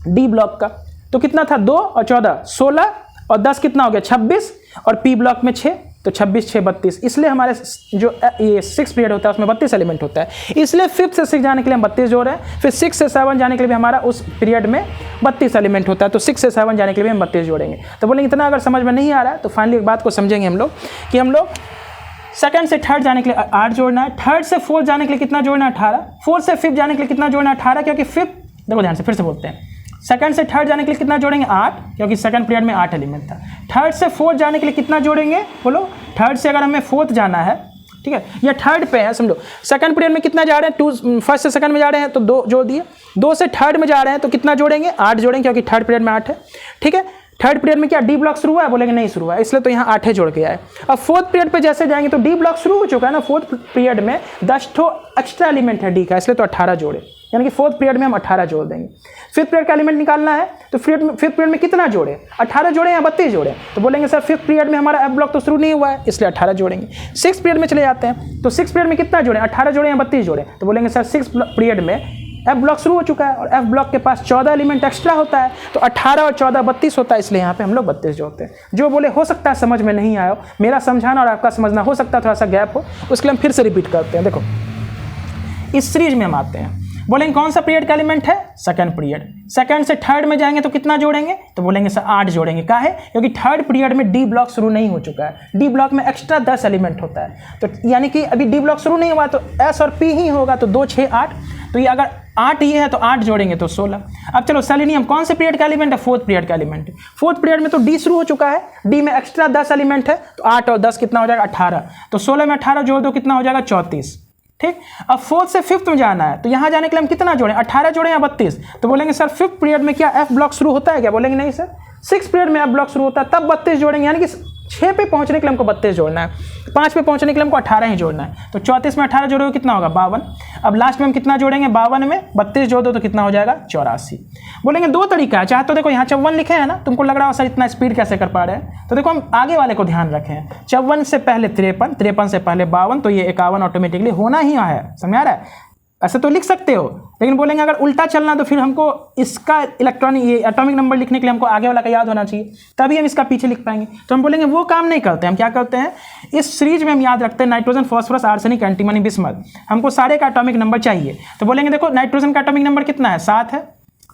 डी ब्लॉक का। तो कितना था, 2 और 14 16, और 10 कितना हो गया, 26, और पी ब्लॉक में 6, तो 26 6 32। इसलिए हमारे जो ये 6th पीरियड होता है उसमें 32 एलिमेंट होता है, इसलिए 5th से 6 जाने के लिए हम 32 जोड़ रहे हैं। फिर 6 से 7 जाने के लिए भी हमारा उस पीरियड में 32 एलिमेंट होता है, तो 6 से 7 जाने के लिए भी हम 32 जोड़ेंगे। तो बोलेंगे इतना अगर समझ में नहीं आ रहा है, तो फाइनली एक बात को समझेंगे हम लोग कि हम लोग 2nd से 3rd जाने के लिए 8 जोड़ना है, 3rd से 4th जाने के लिए कितना जोड़ना है, 18, 4th से 5th जाने के लिए कितना जोड़ना है, 18, क्योंकि 5th, देखो ध्यान से फिर से बोलते हैं, 2nd से 3rd जाने के लिए कितना जोड़ेंगे, 8, क्योंकि 2nd पीरियड में 8 एलिमेंट था। 3rd से 4th जाने के लिए कितना जोड़ेंगे, बोलो 3rd से अगर हमें 4th जाना है, ठीक है, या 3rd पे है समझो, 2nd पीरियड में कितना जा रहे हैं, 1st से 2nd में जा रहे हैं, तो 2 जोड़ दिए। 2 से 3rd में जा रहे हैं, तो कितना जोड़ेंगे, 8 जोड़ेंगे, क्योंकि 3rd पीरियड में 8 है, ठीक है। 3rd पीरियड में क्या डी ब्लॉक शुरू हुआ है, बोलेंगे नहीं शुरू हुआ है, इसलिए तो यहाँ 8 जोड़ के आए। अब 4th पीरियड पे जैसे जाएंगे, तो डी ब्लॉक शुरू हो चुका है ना, 4th पीरियड में 10 ठो एक्स्ट्रा एलिमेंट है डी का, इसलिए तो 18 जोड़े, यानी कि 4th पीरियड में हम 18 जोड़ देंगे। 5th पीरियड का एलिमेंट निकालना है, तो 5th पीरियड में कितना जोड़े, 18 जोड़े या 32 जोड़े, तो बोलेंगे सर 5th पीरियड में हमारा एफ ब्लॉक तो शुरू नहीं हुआ है, इसलिए 18 जोड़ेंगे। 6th पीरियड में चले जाते हैं, तो 6th पीरियड में कितना जोड़े, 18 जोड़े या 32 जोड़े, तो बोलेंगे सर 6th पीरियड में एफ ब्लॉक शुरू हो चुका है, और एफ ब्लॉक के पास 14 एलिमेंट एक्स्ट्रा होता है, तो 18 और 14 32 होता है, इसलिए यहाँ पे हम लोग 32 जोड़ते हैं। जो बोले हो सकता है समझ में नहीं आया हो, मेरा समझाना और आपका समझना हो सकता है थोड़ा सा गैप हो, उसके लिए हम फिर से रिपीट करते हैं। देखो इस सीरीज में हम आते हैं, बोलेंगे कौन सा पीरियड का एलिमेंट है, सेकंड पीरियड। सेकंड से थर्ड में जाएंगे तो कितना जोड़ेंगे, तो बोलेंगे सर 8 जोड़ेंगे। क्या है, क्योंकि थर्ड पीरियड में डी ब्लॉक शुरू नहीं हो चुका है, डी ब्लॉक में एक्स्ट्रा 10 एलिमेंट होता है, तो यानी कि अभी डी ब्लॉक शुरू नहीं हुआ तो एस और पी ही होगा, तो 2 6 8, तो ये अगर 8 ये है तो 8 जोड़ेंगे तो 16। अब चलो सेलेनियम कौन से पीरियड का एलिमेंट है, फोर्थ पीरियड का एलिमेंट है। फोर्थ पीरियड में तो डी शुरू हो चुका है, डी में एक्स्ट्रा 10 एलिमेंट है, तो 8 और 10 कितना हो जाएगा 18, तो 16 में 18 जोड़ दो कितना हो जाएगा 34। ठीक, अब फोर्थ से फिफ्थ में जाना है, तो यहाँ जाने के लिए हम कितना जोड़ें, 18 जोड़ें या 32, तो बोलेंगे सर फिफ्थ पीरियड में क्या एफ ब्लॉक शुरू होता है क्या, बोलेंगे नहीं सर, सिक्स पीरियड में एफ ब्लॉक शुरू होता है तब 32 जोड़ेंगे, यानी कि 6 पे पहुंचने के लिए हमको 32 जोड़ना है, 5 पे पहुंचने के लिए हमको 18 ही जोड़ना है, तो 34 में 18 जोड़ोगे कितना होगा 52। अब लास्ट में हम कितना जोड़ेंगे, 52 में 32 जोड़ दो तो कितना हो जाएगा 84। बोलेंगे दो तरीका है, चाहे तो देखो यहाँ 54 लिखे हैं ना, तुमको लग रहा हो सर इतना स्पीड कैसे कर पा रहे हैं, तो देखो हम आगे वाले को ध्यान रखें, 54 से पहले 53, 53 से पहले 52, तो ये 51 ऑटोमेटिकली होना ही है, समझ आ रहा है, ऐसे तो लिख सकते हो, लेकिन बोलेंगे अगर उल्टा चलना तो फिर हमको इसका इलेक्ट्रॉनिक ये एटॉमिक नंबर लिखने के लिए हमको आगे वाला का याद होना चाहिए, तभी हम इसका पीछे लिख पाएंगे, तो हम बोलेंगे वो काम नहीं करते, हम क्या करते हैं इस सीरीज में हम याद रखते हैं nitrogen phosphorus arsenic antimony bismuth, हमको सारे का एटॉमिक नंबर चाहिए, तो बोलेंगे देखो नाइट्रोजन का एटॉमिक नंबर कितना है 7 है,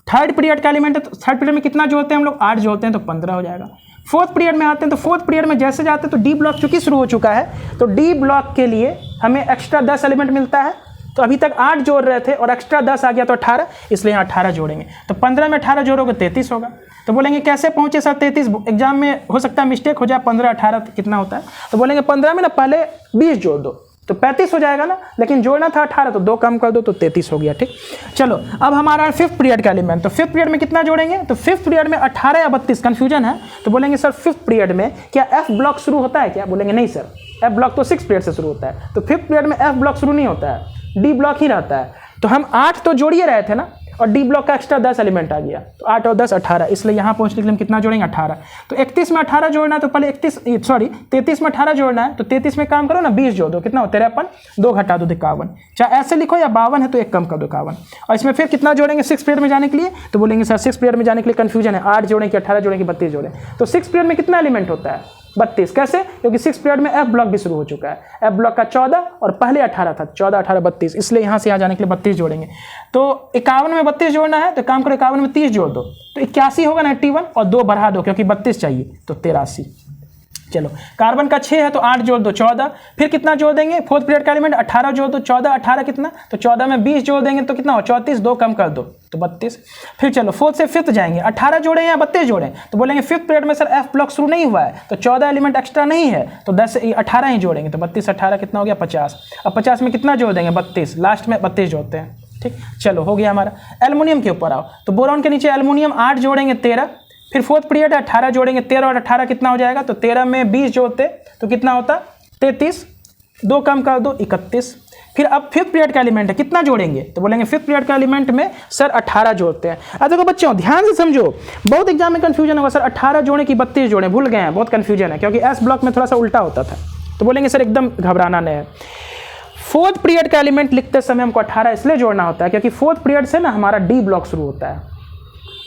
थर्ड पीरियड का एलिमेंट है, तो थर्ड पीरियड में कितना जोड़ते हैं हम लोग 8 जोड़ते हैं तो 15 हो जाएगा। फोर्थ पीरियड में आते हैं, तो फोर्थ पीरियड में जैसे जाते हैं तो डी ब्लॉक चूंकि शुरू हो चुका है, तो डी ब्लॉक के लिए हमें एक्स्ट्रा 10 एलिमेंट मिलता है, तो अभी तक 8 जोड़ रहे थे और एक्स्ट्रा 10 आ गया तो 18, इसलिए यहाँ 18 जोड़ेंगे, तो 15 में 18 जोड़ोगे 33 होगा। तो बोलेंगे कैसे पहुंचे सर 33, एग्जाम में हो सकता है मिस्टेक हो जाए, 15 18 कितना होता है, तो बोलेंगे 15 में ना पहले 20 जोड़ दो तो 35 हो जाएगा ना, लेकिन जोड़ना था 18 तो 2 कम कर दो तो 33 हो गया। ठीक, चलो अब हमारा फिफ्थ पीरियड का एलिमेंट, तो फिफ्थ पीरियड में कितना जोड़ेंगे, तो फिफ्थ पीरियड में 18 या 32 कंफ्यूजन है, तो बोलेंगे सर फिफ्थ पीरियड में क्या एफ ब्लॉक शुरू होता है क्या, बोलेंगे नहीं सर, एफ ब्लॉक तो सिक्स पीरियड से शुरू होता है, तो फिफ्थ पीरियड में एफ ब्लॉक शुरू नहीं होता है, डी ब्लॉक ही रहता है, तो हम 8 तो जोड़िए रहे थे ना, और डी ब्लॉक का एक्स्ट्रा 10 एलिमेंट आ गया, तो 8 और 10 18, इसलिए यहाँ पहुँचने के लिए हम कितना जोड़ेंगे 18, तो 31 में 18 जोड़ना है तो पहले 33 में 18 जोड़ना है, तो 33 में काम करो ना 20 जोड़ दो कितना हो 53, 2 घटा दो 51, चाहे ऐसे लिखो या 52 है तो 1 कम कर दो 51, और इसमें फिर कितना जोड़ेंगे 6 पीरियड में जाने के लिए, तो बोलेंगे सर 6 पीरियड में जाने के लिए कन्फ्यूजन है, 8 जोड़ें कि 18 जोड़ें कि 32 जोड़ें, तो 6 पीरियड में कितना एलिमेंट होता है 32, कैसे, क्योंकि 6 पीरियड में एफ ब्लॉक भी शुरू हो चुका है, एफ ब्लॉक का 14 और पहले 18 था, 14 18 32, इसलिए यहाँ से यहाँ जाने के लिए 32 जोड़ेंगे, तो 51 में 32 जोड़ना है, तो काम करो 51 में 30 जोड़ दो तो 81 होगा ना 81, और 2 बढ़ा दो क्योंकि 32 चाहिए तो 83। चलो कार्बन का 6 है तो 8 जोड़ दो 14, फिर कितना जोड़ देंगे फोर्थ पीरियड का एलिमेंट 18 जोड़ दो 14, 18 कितना, तो 14 में 20 जोड़ देंगे तो कितना हो 34, 2 कम कर दो तो 32। फिर चलो फोर्थ से फिफ्थ जाएंगे, 18 जोड़े या 32 जोड़े, तो बोलेंगे फिफ्थ पीरियड में सर एफ ब्लॉक शुरू नहीं हुआ है, तो 14 एलिमेंट एक्स्ट्रा नहीं है, तो 18 ही जोड़ेंगे, तो 32 18 कितना हो गया 50, अब 50 में कितना जोड़ देंगे 32, लास्ट में 32 जोड़ते हैं। ठीक, चलो हो गया हमारा। एल्युमिनियम के ऊपर आओ, तो बोरॉन के नीचे एल्युमिनियम 8 जोड़ेंगे 13, फिर फोर्थ पीरियड है 18 जोड़ेंगे, 13 और 18 कितना हो जाएगा, तो 13 में 20 जोड़ते तो कितना होता 33, 2 कम कर दो 31। फिर अब फिफ्थ पीरियड का एलिमेंट है कितना जोड़ेंगे, तो बोलेंगे फिफ्थ पीरियड का एलिमेंट में सर 18 जोड़ते हैं। अब देखो बच्चों ध्यान से समझो, बहुत एग्जाम में कंफ्यूजन होगा सर 18 जोड़े कि 32 जोड़े, भूल गए हैं, बहुत कंफ्यूजन है क्योंकि एस ब्लॉक में थोड़ा सा उल्टा होता था, तो बोलेंगे सर एकदम घबराना नहीं है। फोर्थ पीरियड का एलिमेंट लिखते समय हमको 18 इसलिए जोड़ना होता है क्योंकि फोर्थ पीरियड से ना हमारा डी ब्लॉक शुरू होता है।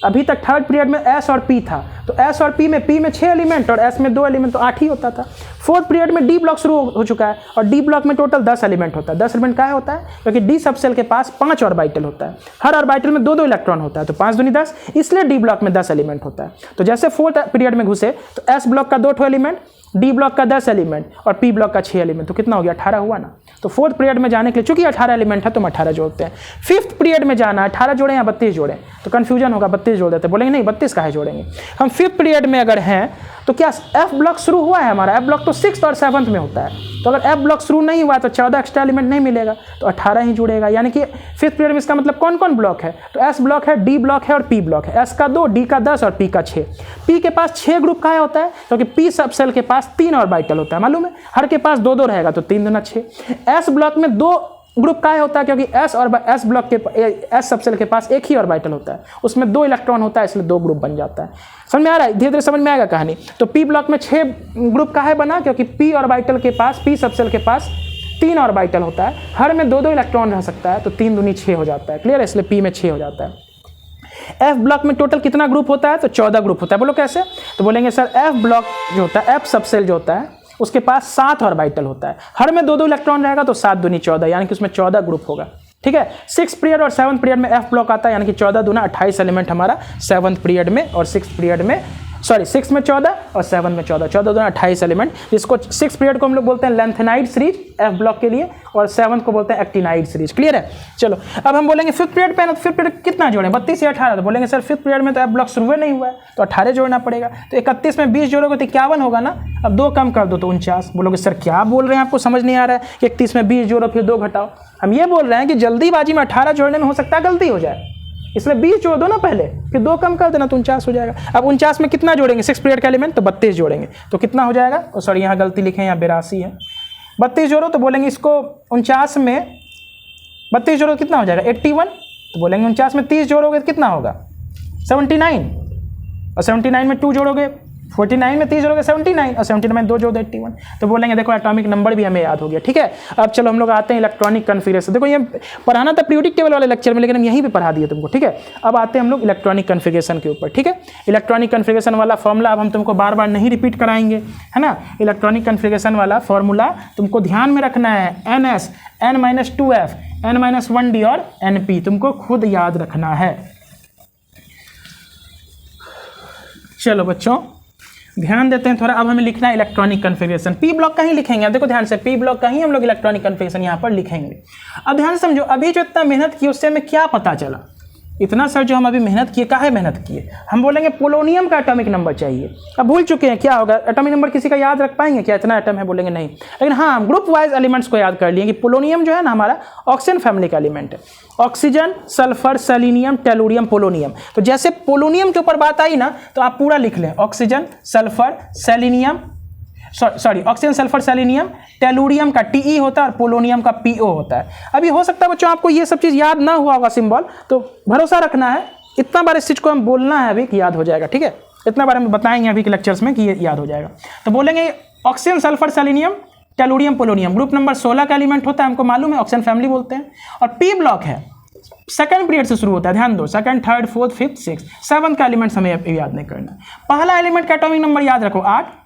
अभी तक थर्ड पीरियड में एस और पी था, तो एस और पी में 6 एलिमेंट और एस में 2 एलिमेंट, तो 8 ही होता था। फोर्थ पीरियड में डी ब्लॉक शुरू हो चुका है और डी ब्लॉक में टोटल 10 एलिमेंट होता है। 10 एलिमेंट क्या होता है, क्योंकि डी सबसेल के पास 5 ऑर्बिटल होता है, हर ऑर्बिटल में 2-2 इलेक्ट्रॉन होता है, तो 5 दूनी 10, इसलिए डी ब्लॉक में 10 एलिमेंट होता है। तो जैसे फोर्थ पीरियड में घुसे तो एस ब्लॉक का 2 एलिमेंट, डी ब्लॉक का 10 एलिमेंट और पी ब्लॉक का 6 एलिमेंट, तो कितना हो गया 18 हुआ ना। तो फोर्थ पीरियड में जाने के लिए चूंकि 18 एलिमेंट है तो हम 18 जोड़ते हैं। फिफ्थ पीरियड में जाना 18 जोड़े या 32 जोड़े, तो कंफ्यूजन होगा 32 जोड़ देते, बोलेंगे नहीं 32 काहे जोड़ेंगे। हम फिफ्थ पीरियड में अगर हैं तो क्या एफ ब्लॉक शुरू हुआ है हमारा, एफ ब्लॉक तो 6th और 7th में होता है, तो अगर एफ ब्लॉक शुरू नहीं हुआ तो 14 एक्स्ट्रा एलिमेंट नहीं मिलेगा, तो 18 ही जुड़ेगा। यानी कि फिफ्थ पीरियड में इसका मतलब कौन कौन ब्लॉक है, तो एस ब्लॉक है, डी ब्लॉक है और पी ब्लॉक है। एस का 2, डी का 10 और पी का 6। पी के पास 6 ग्रुप का होता है क्योंकि पी सब सेल के पास 3 ऑर्बिटल होता है, मालूम है, हर के पास 2-2 रहेगा तो 3 दूना 6। एस ब्लॉक में 2 ग्रुप का होता है क्योंकि एस और एस ब्लॉक के एस सबसेल के पास 1 ही ऑर्बिटल होता है, उसमें 2 इलेक्ट्रॉन होता है, इसलिए 2 ग्रुप बन जाता है। समझ में आ रहा है, धीरे धीरे समझ में आएगा कहानी। तो पी ब्लॉक में 6 ग्रुप का है बना क्योंकि पी ऑर्बिटल के पास, पी सबसेल के पास 3 ऑर्बिटल होता है, हर में 2-2 इलेक्ट्रॉन रह सकता है, तो 3 दूनी 6 हो जाता है, क्लियर है, इसलिए पी में 6 हो जाता है। एफ ब्लॉक में टोटल कितना ग्रुप होता है, तो 14 ग्रुप होता है। बोलो कैसे, तो बोलेंगे सर एफ ब्लॉक जो होता है, एफ सबसेल जो होता है उसके पास 7 ऑर्बिटल होता है, हर में 2-2 इलेक्ट्रॉन रहेगा तो 7 दूनी 14, यानी कि उसमें 14 ग्रुप होगा। ठीक है। 6 पीरियड और 7 पीरियड में एफ ब्लॉक आता है, यानी कि 14 दूना 28 एलिमेंट हमारा 7 पीरियड में और 6 पीरियड में, सॉरी 6 में 14 और 7 में 14, 14 दूना 28 एलिमेंट, जिसको 6 पीरियड को हम लोग बोलते हैं लेंथेनाइड सीरीज एफ ब्लॉक के लिए, और 7 को बोलते हैं एक्टिनाइड सीरीज। क्लियर है। चलो अब हम बोलेंगे 5th पीरियड पे ना, तो 5th पीरियड कितना जोड़ें, 32 या 18, तो बोलेंगे सर 5th पीरियड में तो एफ ब्लॉक शुरू नहीं हुआ है, तो 18 जोड़ना पड़ेगा। तो 31 में 20 जोड़ोगे तो 51 होगा ना, अब 2 कम कर दो तो 49। बोलोगे सर क्या बोल रहे हैं, आपको समझ नहीं आ रहा है कि 31 में 20 जोड़ो फिर 2 घटाओ। हम ये बोल रहे हैं कि जल्दीबाजी में 18 जोड़ने में हो सकता है गलती हो जाए, इसलिए 20 जोड़ दो ना पहले, फिर 2 कम कर देना तो 49 हो जाएगा। अब 49 में कितना जोड़ेंगे, 6 पीरियड का एलिमेंट, तो 32 जोड़ेंगे तो कितना हो जाएगा, सॉरी यहाँ गलती लिखे हैं, यहाँ 82 है, 32 जोड़ो तो बोलेंगे इसको 49 में 32 जोड़ो कितना हो जाएगा 81, तो बोलेंगे 49 में 30 जोड़ोगे तो कितना होगा 79, और 79 में 2 जोड़ोगे 49 में 30 जोड़ोगे 79, और 79 में 2 जोड़ 81, तो बोलेंगे देखो एटॉमिक नंबर भी हमें याद हो गया। ठीक है। अब चलो हम लोग आते हैं इलेक्ट्रॉनिक कन्फिगरेशन। देखो ये पढ़ाना था पीरियोडिक टेबल वाले लेक्चर में, लेकिन हम यहीं पे पढ़ा दिए तुमको। ठीक है। अब आते हैं हम लोग इलेक्ट्रॉनिक कन्फिगरेशन के ऊपर। ठीक है। इलेक्ट्रॉनिक कन्फिगरेशन वाला फॉर्मूला अब हम तुमको बार बार नहीं रिपीट कराएंगे, है ना। इलेक्ट्रॉनिक कन्फिगरेशन वाला फॉर्मूला तुमको ध्यान में रखना है, NS N-2F N-1D और NP तुमको खुद याद रखना है। चलो बच्चों ध्यान देते हैं थोड़ा। अब हमें लिखना है इलेक्ट्रॉनिक कन्फिगरेशन, पी ब्लॉक का ही लिखेंगे। अब देखो ध्यान से, पी ब्लॉक का ही हम लोग इलेक्ट्रॉनिक कन्फिगरेशन यहाँ पर लिखेंगे। अब ध्यान से समझो, अभी जो इतना मेहनत की उससे हमें क्या पता चला, इतना सर जो हम अभी मेहनत किए, काहे मेहनत किए, हम बोलेंगे पोलोनियम का एटॉमिक नंबर चाहिए। अब भूल चुके हैं क्या होगा, एटॉमिक नंबर किसी का याद रख पाएंगे क्या, इतना एटम है, बोलेंगे नहीं। लेकिन हाँ हम ग्रुप वाइज एलिमेंट्स को याद कर लिए कि पोलोनियम जो है ना हमारा ऑक्सीजन फैमिली का एलिमेंट है, oxygen, sulphur, selenium, tellurium, polonium. तो जैसे पोलोनियम के ऊपर बात आई ना तो आप पूरा लिख लें, oxygen, sulphur, selenium, sorry oxygen, sulphur, selenium, tellurium का Te होता है और पोलोनियम का PO होता है। अभी हो सकता है बच्चों आपको ये सब चीज़ याद ना हुआ होगा सिंबल, तो भरोसा रखना है, इतना बार इस चीज़ को हम बोलना है अभी कि याद हो जाएगा। ठीक है। इतना बार हम बताएंगे अभी के लेक्चर्स में कि ये याद हो जाएगा। तो बोलेंगे oxygen, sulphur, selenium, tellurium, polonium group number 16 का एलिमेंट होता है, हमको मालूम है, ऑक्सीजन फैमिली बोलते हैं। और पी ब्लॉक है, सेकंड पीरियड से शुरू होता है, ध्यान दो, second, third, fourth, fifth, six, 7 का एलिमेंट्स हमें याद नहीं करना। पहला एलिमेंट का एटॉमिक नंबर याद रखो 8,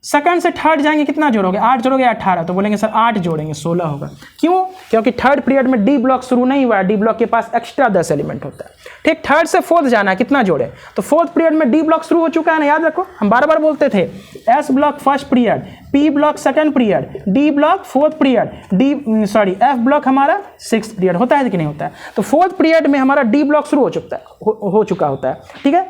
सेकंड से थर्ड जाएंगे कितना जोड़ोगे, 8 जोड़ोगे 18, तो बोलेंगे सर 8 जोड़ेंगे 16 होगा। क्यों, क्योंकि थर्ड पीरियड में डी ब्लॉक शुरू नहीं हुआ है, डी ब्लॉक के पास एक्स्ट्रा 10 एलिमेंट होता है। ठीक, थर्ड से फोर्थ जाना है, कितना जोड़े, तो फोर्थ पीरियड में डी ब्लॉक शुरू हो चुका है ना, याद रखो, हम बार बार बोलते थे, S block first period, P block second period, D block fourth period, F block हमारा सिक्स पीरियड होता है कि नहीं होता है। तो फोर्थ पीरियड में हमारा डी ब्लॉक शुरू हो चुका होता है। ठीक है,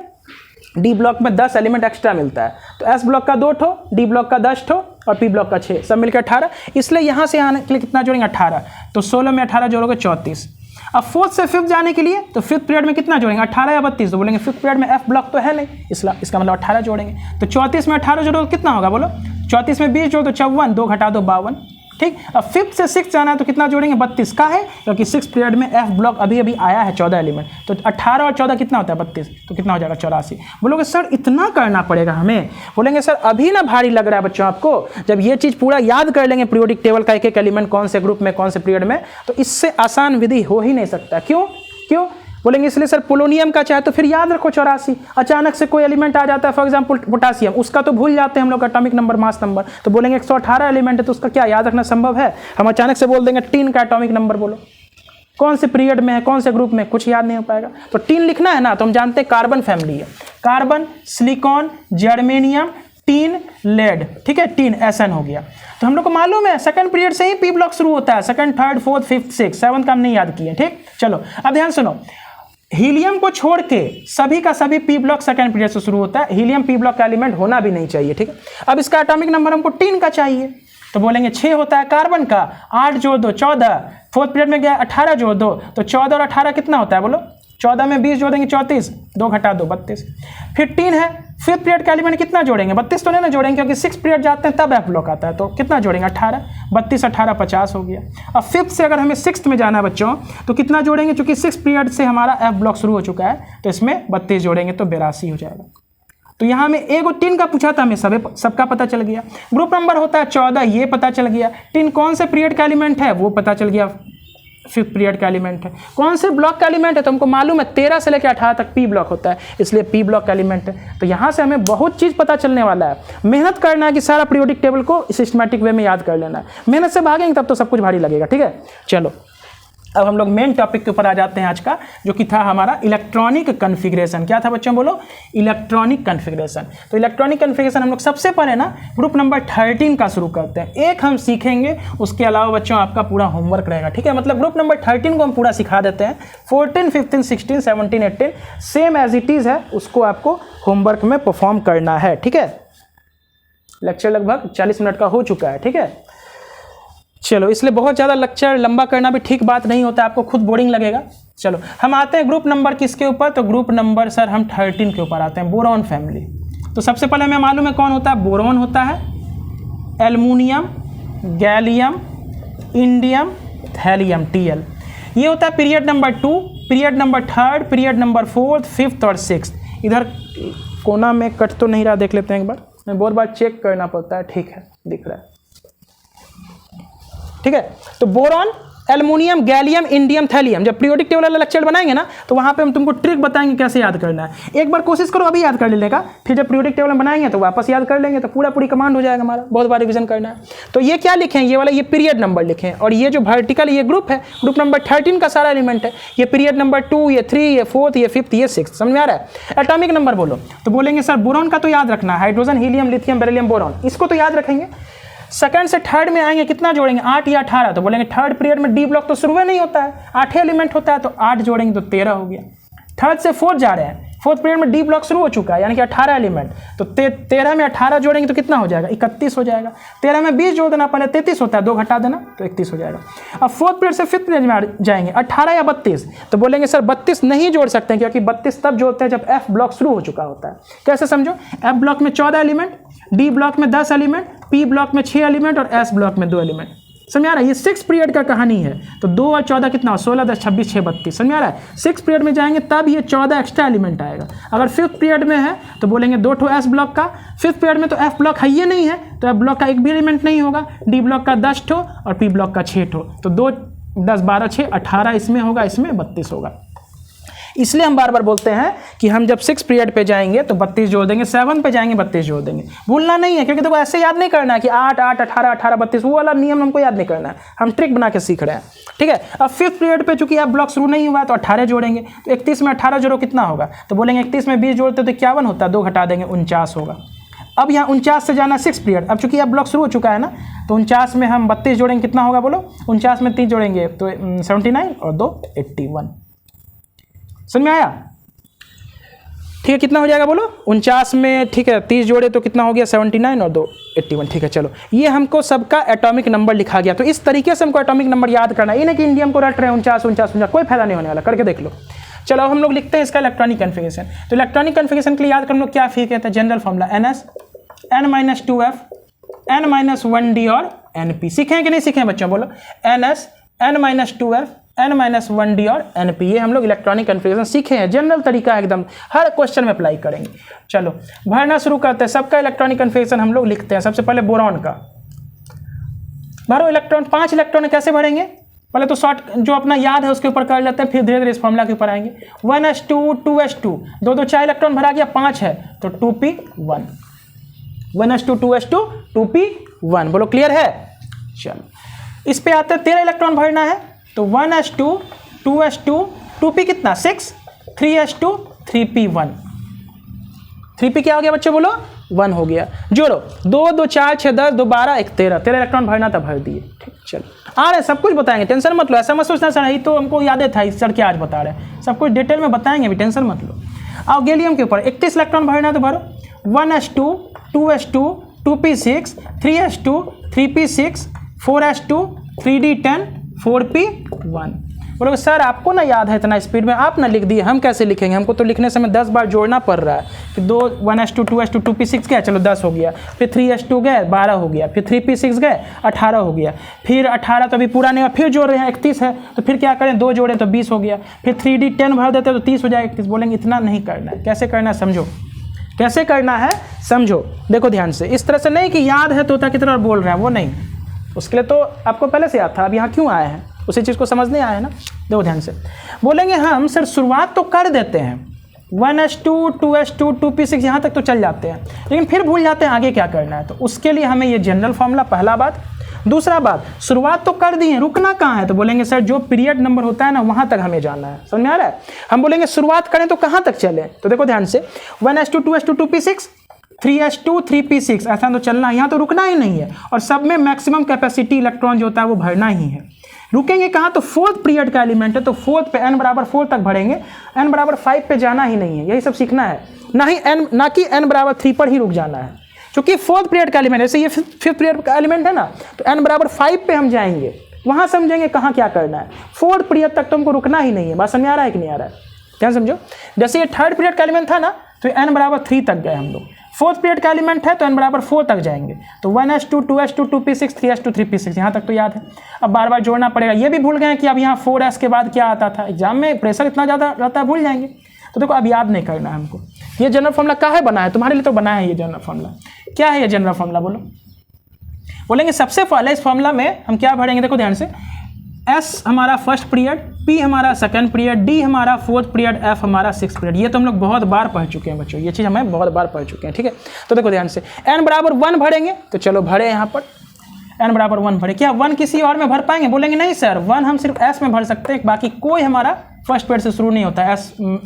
डी ब्लॉक में 10 एलिमेंट एक्स्ट्रा मिलता है, तो एस ब्लॉक का 2 ठो, डी ब्लॉक का 10 ठो और पी ब्लॉक का 6, सब मिलकर 18। इसलिए यहाँ से आने के लिए कितना जोड़ेंगे 18, तो 16 में 18 जोड़ोगे 34। अब फोर्थ से फिफ्थ जाने के लिए तो फिफ्थ पीरियड में कितना जोड़ेंगे 18 या 32, तो बोलेंगे फिफ्थ पीरियड में एफ ब्लॉक तो है नहीं, इसका मतलब 18 जोड़ेंगे। तो 34 में 18 जोड़ो कितना होगा बोलो, 34 में 20 जोड़ो तो 54, 2 घटा दो 52। ठीक, अब फिफ्थ से सिक्स जाना है तो कितना जोड़ेंगे 32 का है, क्योंकि सिक्स पीरियड में एफ ब्लॉक अभी अभी आया है 14 एलिमेंट, तो 18 और 14 कितना होता है 32, तो कितना हो जाएगा 84। बोलोगे सर इतना करना पड़ेगा हमें, बोलेंगे सर अभी ना भारी लग रहा है बच्चों आपको, जब ये चीज़ पूरा याद कर लेंगे पीरियोडिक टेबल का एक एक एलिमेंट कौन से ग्रुप में कौन से पीरियड में, तो इससे आसान विधि हो ही नहीं सकता। क्यों क्यों बोलेंगे, इसलिए सर पोलोनियम का चाहे तो फिर याद रखो 84, अचानक से कोई एलिमेंट आ जाता है, फॉर एग्जांपल पोटासियम, उसका तो भूल जाते हैं हम लोग एटॉमिक नंबर मास नंबर, तो बोलेंगे 118 एलिमेंट है तो उसका क्या याद रखना संभव है, हम अचानक से बोल देंगे टीन का एटॉमिक नंबर बोलो, कौन से पीरियड में है कौन से ग्रुप में, कुछ याद नहीं हो पाएगा। तो टीन लिखना है ना, तो हम जानते हैं कार्बन फैमिली है, carbon, silicon, germanium, tin, lead. ठीक है, टीन SN हो गया, तो हम लोग को मालूम है सेकंड पीरियड से ही पी ब्लॉक शुरू होता है, second, third, fourth, fifth, six, 7 का हम नहीं याद किए। ठीक, चलो अब ध्यान सुनो, हीलियम को छोड़ के सभी का सभी पी ब्लॉक सेकंड पीरियड से शुरू होता है, हीलियम पी ब्लॉक का एलिमेंट होना भी नहीं चाहिए। ठीक है, अब इसका एटॉमिक नंबर हमको टीन का चाहिए, तो बोलेंगे 6 होता है, कार्बन का 8 जोड़ दो 14, फोर्थ पीरियड में गया 18 जोड़ दो, तो 14 और 18 कितना होता है बोलो, 14 में 20 जोड़ेंगे 34, 2 घटा दो 32। फिर टीन है, फिफ्थ पीरियड का एलिमेंट कितना जोड़ेंगे 32 तो नहीं ना जोड़ेंगे, क्योंकि सिक्स पीरियड जाते हैं तब एफ ब्लॉक आता है, तो कितना जोड़ेंगे 18, 32 18 50 हो गया। अब फिफ्थ से अगर हमें सिक्स्थ में जाना है बच्चों तो कितना जोड़ेंगे, क्योंकि सिक्स पीरियड से हमारा एफ ब्लॉक शुरू हो चुका है, तो इसमें 32 जोड़ेंगे तो 82 हो जाएगा। तो यहाँ में एक टीन का पूछा था, हमें सबका पता चल गया। ग्रुप नंबर होता है 14, ये पता चल गया। टीन कौन से पीरियड का एलिमेंट है वो पता चल गया, फिफ्थ पीरियड का एलिमेंट है। कौन से ब्लॉक का एलिमेंट है तो हमको मालूम है 13 से लेकर 18 तक पी ब्लॉक होता है, इसलिए पी ब्लॉक का एलिमेंट है। तो यहाँ से हमें बहुत चीज़ पता चलने वाला है। मेहनत करना है कि सारा पीरियोडिक टेबल को सिस्टमैटिक वे में याद कर लेना है, मेहनत से भागेंगे तब तो सब कुछ भारी लगेगा। ठीक है, चलो अब हम लोग मेन टॉपिक के ऊपर आ जाते हैं आज का, जो कि था हमारा इलेक्ट्रॉनिक कॉन्फ़िगरेशन। क्या था बच्चों, बोलो, इलेक्ट्रॉनिक कॉन्फ़िगरेशन। तो इलेक्ट्रॉनिक कॉन्फ़िगरेशन हम लोग सबसे पहले ना ग्रुप नंबर 13 का शुरू करते हैं। एक हम सीखेंगे, उसके अलावा बच्चों आपका पूरा होमवर्क रहेगा, ठीक है। मतलब ग्रुप नंबर 13 को हम पूरा सिखा देते हैं। 14, 15, 16, 17, 18 सेम एज इट इज़ है, उसको आपको होमवर्क में परफॉर्म करना है, ठीक है। लेक्चर लगभग 40 मिनट का हो चुका है, ठीक है। चलो, इसलिए बहुत ज़्यादा लेक्चर लंबा करना भी ठीक बात नहीं होता, आपको खुद बोरिंग लगेगा। चलो हम आते हैं ग्रुप नंबर किसके ऊपर, तो ग्रुप नंबर सर हम 13 के ऊपर आते हैं, बोरॉन फैमिली। तो सबसे पहले हमें मालूम है कौन होता है, बोरॉन होता है, aluminium, gallium, indium, thallium, Tl। ये होता है period number 2, period number 3, period number 4, 5th और 6th। इधर कोना में कट तो नहीं रहा, देख लेते हैं एक बार, मैं बहुत बार चेक करना पड़ता है, ठीक है, दिख रहा है, ठीक है। तो boron, aluminium, gallium, indium, thallium. जब पीरियोडिक टेबल वाला लेक्चर बनाएंगे ना, तो वहाँ पे हम तुमको ट्रिक बताएंगे कैसे याद करना है। एक बार कोशिश करो अभी याद कर लेने का, फिर जब पीरियोडिक टेबल बनाएंगे तो वापस याद कर लेंगे, तो पूरी कमांड हो जाएगा हमारा, बहुत बार रिविजन करना है। तो ये क्या लिखें, ये वाला, ये पीरियड नंबर लिखें, और ये जो वर्टिकल ये ग्रुप है, ग्रुप नंबर 13 का सारा एलिमेंट है। ये पीरियड नंबर 2, ये 3, ये 4th, ये 5th, ये 6th। समझ में आ रहा है। एटॉमिक नंबर बोलो, तो बोलेंगे सर बोरॉन का तो याद रखना, hydrogen, helium, lithium, beryllium, boron, इसको तो याद रखेंगे। सेकंड से थर्ड में आएंगे, कितना जोड़ेंगे, 8 या 18। तो बोलेंगे थर्ड पीरियड में डी ब्लॉक तो शुरू नहीं होता है, 8 एलिमेंट होता है, तो 8 जोड़ेंगे तो 13 हो गया। थर्ड से फोर्थ जा रहे हैं, फोर्थ पीरियड में डी ब्लॉक शुरू हो चुका है, यानी कि 18 एलिमेंट, तो 13 में 18 जोड़ेंगे तो कितना हो जाएगा, 31 हो जाएगा। 13 में 20 जोड़ देना, पहले 33 होता है, 2 घटा देना तो 31 हो जाएगा। अब फोर्थ पीरियड से फिफ्थ पीरियड में जाएंगे, 18 या 32, तो बोलेंगे सर 32 नहीं जोड़ सकते हैं, क्योंकि 32 तब जोड़ते हैं जब एफ ब्लॉक शुरू हो चुका होता है। कैसे समझो, एफ ब्लॉक में 14 एलिमेंट, डी ब्लॉक में 10 एलिमेंट, पी ब्लॉक में 6 एलिमेंट और एस ब्लॉक में 2 एलिमेंट। समझ आ रहा है, ये 6 पीरियड का कहानी है। तो 2 और 14 कितना, 16, 10, 26, 6, 32। समझ आ रहा है। 6 पीरियड में जाएंगे तब ये 14 एक्स्ट्रा एलिमेंट आएगा। अगर 5th पीरियड में है तो बोलेंगे 2 ठो एस ब्लॉक का, 5th पीरियड में तो एफ ब्लॉक है ये नहीं है, तो एफ ब्लॉक का एक भी एलिमेंट नहीं होगा, डी ब्लॉक का 10 ठो और पी ब्लॉक का 6 ठो, तो 2, 10, 12, 6, 18 इसमें होगा, इसमें 32 होगा। इसलिए हम बार बार बोलते हैं कि हम जब 6 पीरियड पे जाएंगे तो 32 जोड़ देंगे, 7 पे जाएंगे 32 जोड़ देंगे, भूलना नहीं है। क्योंकि देखो ऐसे याद नहीं करना है कि 8, 8, 18, 18, 32, वो वाला नियम हमको याद नहीं करना है, हम ट्रिक बना के सीख रहे हैं, ठीक है। अब 5th पीरियड पे चूंकि आप ब्लॉक शुरू नहीं हुआ है तो 18 जोड़ेंगे, तो 31 में 18 जोड़ो कितना होगा, तो बोलेंगे 31 में 20 जोड़ते तो 51 होता है, 2 घटा देंगे 49 होगा। अब यहाँ 49 से जाना 6 पीरियड, अब चूंकि अब ब्लॉक शुरू हो चुका है ना, तो 49 में हम 32 जोड़ेंगे, कितना होगा बोलो, 49 में 3 जोड़ेंगे तो 79 और 2 81। समझ में आया, ठीक है। कितना हो जाएगा बोलो, 49 में, ठीक है, 30 जोड़े तो कितना हो गया, 79 और 2 81, ठीक है। चलो ये हमको सबका एटॉमिक नंबर लिखा गया। तो इस तरीके से हमको एटॉमिक नंबर याद करना है, ये नहीं कि इंडियम को रट रहे हैं 49, 49, 49, कोई फायदा नहीं होने वाला, करके देख लो। चलो अब हम लोग लिखते हैं इसका इलेक्ट्रॉनिक कॉन्फ़िगरेशन। तो इलेक्ट्रॉनिक कॉन्फ़िगरेशन के लिए याद कर लो क्या फिर कहते हैं, general formula NS, N-2F, N-1D और NP। सीखें कि नहीं सीखें बच्चों, बोलो, NS, N-2F, N-1D और NP। ये हम लोग इलेक्ट्रॉनिक कॉन्फ़िगरेशन सीखे हैं, जनरल तरीका है एकदम, हर क्वेश्चन में अप्लाई करेंगे। चलो भरना शुरू करते हैं। सबका इलेक्ट्रॉनिक कॉन्फ़िगरेशन हम लोग लिखते हैं। सबसे पहले बोरॉन का भरो इलेक्ट्रॉन, 5 इलेक्ट्रॉन कैसे भरेंगे, पहले तो शॉर्ट जो अपना याद है उसके ऊपर कर लेते हैं, फिर धीरे धीरे इस फॉर्मूला के ऊपर आएंगे। 1s2 2s2, 2 4 इलेक्ट्रॉन भरा गया, 5 है तो 2p1, 1s2 2s2 2p1। बोलो क्लियर है। चलो इस पे आते हैं, 13 इलेक्ट्रॉन भरना है, तो 1s2 2s2 2p कितना 6, 3s2 3p1। 3p क्या हो गया बच्चों, बोलो 1 हो गया। जोड़ो, 2 2 4 6 10 2 12 1 13 इलेक्ट्रॉन भरना था, भर दिए। ठीक, चलो आ रहे सब कुछ बताएंगे, टेंशन मत लो। ऐसा मत सोचना सर यही तो हमको याद था, सर क्या आज बता रहे हैं, सब कुछ डिटेल में बताएंगे, भी टेंशन मत लो। आओ गैलियम के ऊपर 31 इलेक्ट्रॉन भरना तो भरो, 1s2 2s2 2p6 3s2 3p6 4s2 3d10 4p1। बोलोगे सर आपको ना याद है इतना स्पीड में, आप ना लिख दिए, हम कैसे लिखेंगे, हमको तो लिखने समय 10 बार जोड़ना पड़ रहा है। फिर 1s2 2s2 2p6 गए, चलो 10 हो गया, फिर 3s2 गए 12 हो गया, फिर 3p6 गए 18 हो गया, फिर 18 तो अभी पूरा नहीं हुआ, फिर जोड़ रहे हैं 31 है तो फिर क्या करें, 2 जोड़े तो 20 हो गया, फिर 3d10 भर देते तो 30 हो जाएगा 31। बोलेंगे इतना नहीं करना है, कैसे करना है समझो, कैसे करना है समझो। देखो ध्यान से, इस तरह से नहीं कि याद है तोता की तरह बोल रहे हैं, वो नहीं, उसके लिए तो आपको पहले से याद था, अब यहाँ क्यों आए हैं उसी चीज़ को समझने आए हैं ना। देखो ध्यान से बोलेंगे हम, सर शुरुआत तो कर देते हैं 1s2 2s2 2p6 यहाँ तक तो चल जाते हैं, लेकिन फिर भूल जाते हैं आगे क्या करना है। तो उसके लिए हमें ये जनरल फॉर्मूला, पहला बात दूसरा बात, शुरुआत तो कर दी है, रुकना कहाँ है? तो बोलेंगे सर जो पीरियड नंबर होता है ना वहाँ तक हमें जाना है। समझ में आ रहा है? हम बोलेंगे शुरुआत करें तो कहाँ तक चले? तो देखो ध्यान से, 1s2 2s2 2p6 3s2 3p6 ऐसा तो चलना है, यहाँ तो रुकना ही नहीं है। और सब में मैक्सिमम कैपेसिटी इलेक्ट्रॉन जो होता है वो भरना ही है। रुकेंगे कहाँ? तो फोर्थ पीरियड का एलिमेंट है तो फोर्थ पे n बराबर 4 तक भरेंगे, n बराबर 5 पे जाना ही नहीं है, यही सब सीखना है। ना कि n बराबर 3 पर ही रुक जाना है, क्योंकि फोर्थ पीरियड का एलिमेंट, जैसे ये फिफ्थ पीरियड का एलिमेंट है ना, तो n बराबर 5 पे हम जाएंगे, वहाँ समझेंगे कहाँ क्या करना है। फोर्थ पीरियड तक तो हमको रुकना ही नहीं है। बात समझ आ रहा है कि नहीं आ रहा है? क्या समझो, जैसे ये थर्ड पीरियड का एलिमेंट था ना, तो n बराबर 3 तक गए हम लोग। फोर्थ पीरियड का एलिमेंट है तो n बराबर 4 तक जाएंगे, तो 1s2 2s2 2p6 3s2 3p6, यहाँ तक तो याद है। अब बार बार जोड़ना पड़ेगा, ये भी भूल गए कि अब यहाँ 4s के बाद क्या आता था। एग्जाम में प्रेशर इतना ज़्यादा रहता है, भूल जाएंगे। तो देखो अब याद नहीं करना है हमको। ये जनरल फॉर्मूला काहे बना है? तुम्हारे लिए तो बना है ये जनरल फॉर्मूला। क्या है ये जनरल फॉर्मूला? बोलेंगे सबसे पहले इस फॉर्मूला में हम क्या भरेंगे, देखो ध्यान से, S हमारा फर्स्ट पीरियड, P हमारा सेकंड पीरियड, D हमारा फोर्थ पीरियड, F हमारा सिक्स्थ पीरियड। ये तो हम लोग बहुत बार पढ़ चुके हैं बच्चों, ये चीज़ हमें बहुत बार पढ़ चुके हैं। ठीक है, तो देखो ध्यान से, n बराबर 1 भरेंगे, तो चलो भरे यहाँ पर n बराबर 1 भरे। क्या 1 किसी और में भर पाएंगे? बोलेंगे नहीं सर, 1 हम सिर्फ S में भर सकते हैं, बाकी कोई हमारा फर्स्ट पीरियड से शुरू नहीं होता है।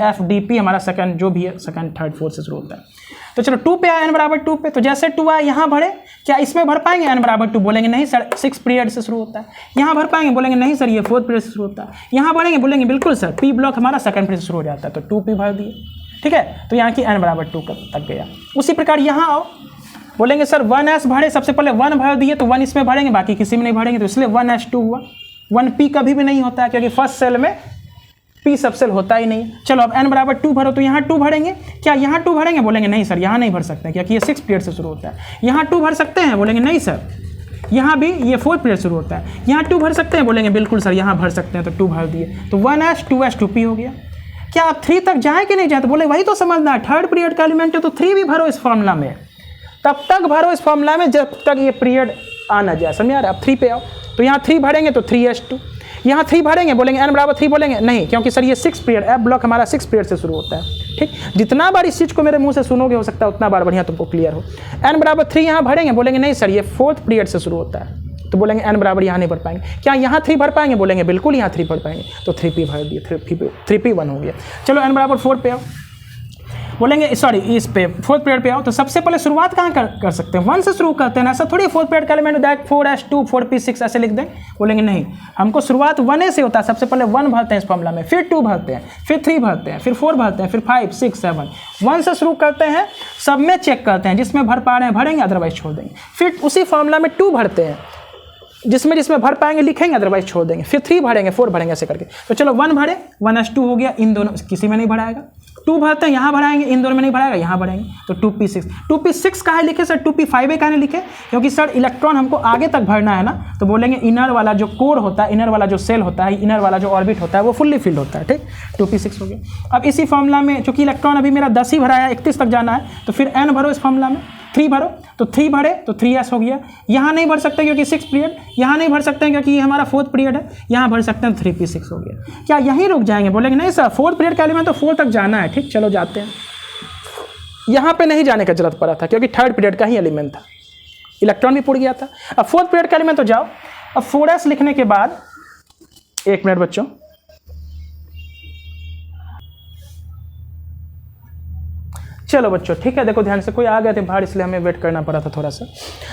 F D P हमारा सेकंड जो भी है, सेकंड थर्ड फोर्थ से शुरू होता है। तो चलो 2 पे आया n बराबर 2 पे, तो जैसे 2 आया यहाँ भरे, क्या इसमें भर पाएंगे n बराबर 2? बोलेंगे नहीं सर, 6 पीरियड से शुरू होता है। यहाँ भर पाएंगे? बोलेंगे नहीं सर, ये फोर्थ पीरियड से शुरू होता है। यहाँ भरेंगे? बोलेंगे बिल्कुल सर, P ब्लॉक हमारा सेकंड पीरियड से शुरू हो जाता है, तो 2p भर दिए। ठीक है, तो यहाँ की n बराबर 2 तक गया। उसी प्रकार यहाँ आओ, बोलेंगे सर 1s भरे, सबसे पहले 1 भर दिए तो 1 इसमें भरेंगे, बाकी किसी में नहीं भरेंगे, तो इसलिए 1s2 हुआ। 1p कभी भी नहीं होता है, क्योंकि फर्स्ट सेल में p सब सेल होता ही नहीं। चलो अब n बराबर 2 भरो, तो यहाँ 2 भरेंगे। क्या यहाँ 2 भरेंगे? बोलेंगे नहीं सर, यहाँ नहीं भर सकते हैं, क्योंकि ये 6 पीरियड से शुरू होता है। यहाँ 2 भर सकते हैं? बोलेंगे नहीं सर, यहाँ भी ये 4 पीरियड शुरू होता है। यहाँ 2 भर सकते हैं? बोलेंगे बिल्कुल सर, यहाँ भर सकते हैं, तो 2 भर दिए, तो 1s 2s 2p हो गया। क्या आप 3 तक जाए कि नहीं जाए? तो बोले वही तो समझना है, थर्ड पीरियड का एलिमेंट है तो 3 भी भरो इस फॉर्मूला में, तब तक भरो इस फॉर्मूला में जब तक ये पीरियड आ ना जाए। समझ आ रहा है? अब 3 पे आओ, तो यहाँ 3 भरेंगे तो 3s2, यहाँ 3 भरेंगे, बोलेंगे n बराबर 3 बोलेंगे नहीं, क्योंकि सर ये 6 पीरियड, F ब्लॉक हमारा 6 पीरियड से शुरू होता है। ठीक, जितना बार इस चीज़ को मेरे मुंह से सुनोगे हो सकता है उतना बार बढ़िया तुमको क्लियर हो। n बराबर 3 यहाँ भरेंगे, बोलेंगे नहीं सर, ये फोर्थ पीरियड से शुरू होता है, तो बोलेंगे n बराबर यहाँ नहीं भर पाएंगे। क्या यहाँ 3 भर पाएंगे? बोलेंगे बिल्कुल यहाँ 3 भर पाएंगे, तो 3p भर दिए, 3p 1 हो गया। चलो n बराबर 4 पे आओ, बोलेंगे सॉरी इस पे फोर्थ पीरियड पे आओ, तो सबसे पहले शुरुआत कहाँ कर सकते हैं? 1 से शुरू करते हैं ना, ऐसा थोड़ी फोर्थ पीरियड का एलिमेंट डायरेक्ट 4s2 4p6 ऐसे लिख दें। बोलेंगे नहीं, हमको शुरुआत 1 से होता है। सबसे पहले 1 भरते हैं इस फॉर्मूला में, फिर 2 भरते हैं, फिर 3 भरते हैं, फिर 4 भरते हैं, फिर 5 6 7। 1 से शुरू करते हैं, सब में चेक करते हैं, जिसमें भर पा रहे हैं भरेंगे, अदरवाइज छोड़ देंगे। फिर उसी फॉर्मूला में 2 भरते हैं, जिसमें भर पाएंगे लिखेंगे, अदरवाइज छोड़ देंगे। फिर 3 भरेंगे, 4 भरेंगे, ऐसे करके। तो चलो 1 भरे, 1s2 हो गया, इन दोनों किसी में नहीं भराएगा। 2 भरते हैं, यहाँ भराएंगे, इन दोनों में नहीं भराएगा, यहाँ भराएंगे, तो 2p6 काहे लिखे सर? 2p5 काहे नहीं लिखे? क्योंकि सर इलेक्ट्रॉन हमको आगे तक भरना है ना, तो बोलेंगे इनर वाला जो कोर होता है, इनर वाला जो सेल होता है, इनर वाला जो ऑर्बिट होता है वो फुल्ली फिल्ड होता है। ठीक, 2p6 हो गया। अब इसी फॉर्मूला में चूंकि इलेक्ट्रॉन अभी मेरा 10 ही भरा है, 31 तक जाना है, तो फिर n भरो इस फॉर्मूला में, 3 भरो, तो 3 भरे तो 3s हो गया। यहाँ नहीं भर सकते क्योंकि 6 पीरियड, यहाँ नहीं भर सकते हैं क्योंकि ये हमारा फोर्थ पीरियड है, यहाँ भर सकते हैं, 3p6 हो गया। क्या यहीं रुक जाएंगे? बोलेंगे नहीं सर, फोर्थ पीरियड का एलिमेंट तो 4 तक जाना है। ठीक, चलो जाते हैं। यहाँ पे नहीं जाने का जरूरत पड़ा था, क्योंकि थर्ड पीरियड का ही एलिमेंट था, इलेक्ट्रॉन भी पुड़ गया था। अब फोर्थ पीरियड का एलिमेंट तो जाओ। अब 4s लिखने के बाद, 1 मिनट बच्चों, चलो बच्चों ठीक है। देखो ध्यान से, कोई आ गए थे बाहर, इसलिए हमें वेट करना पड़ा था थोड़ा सा,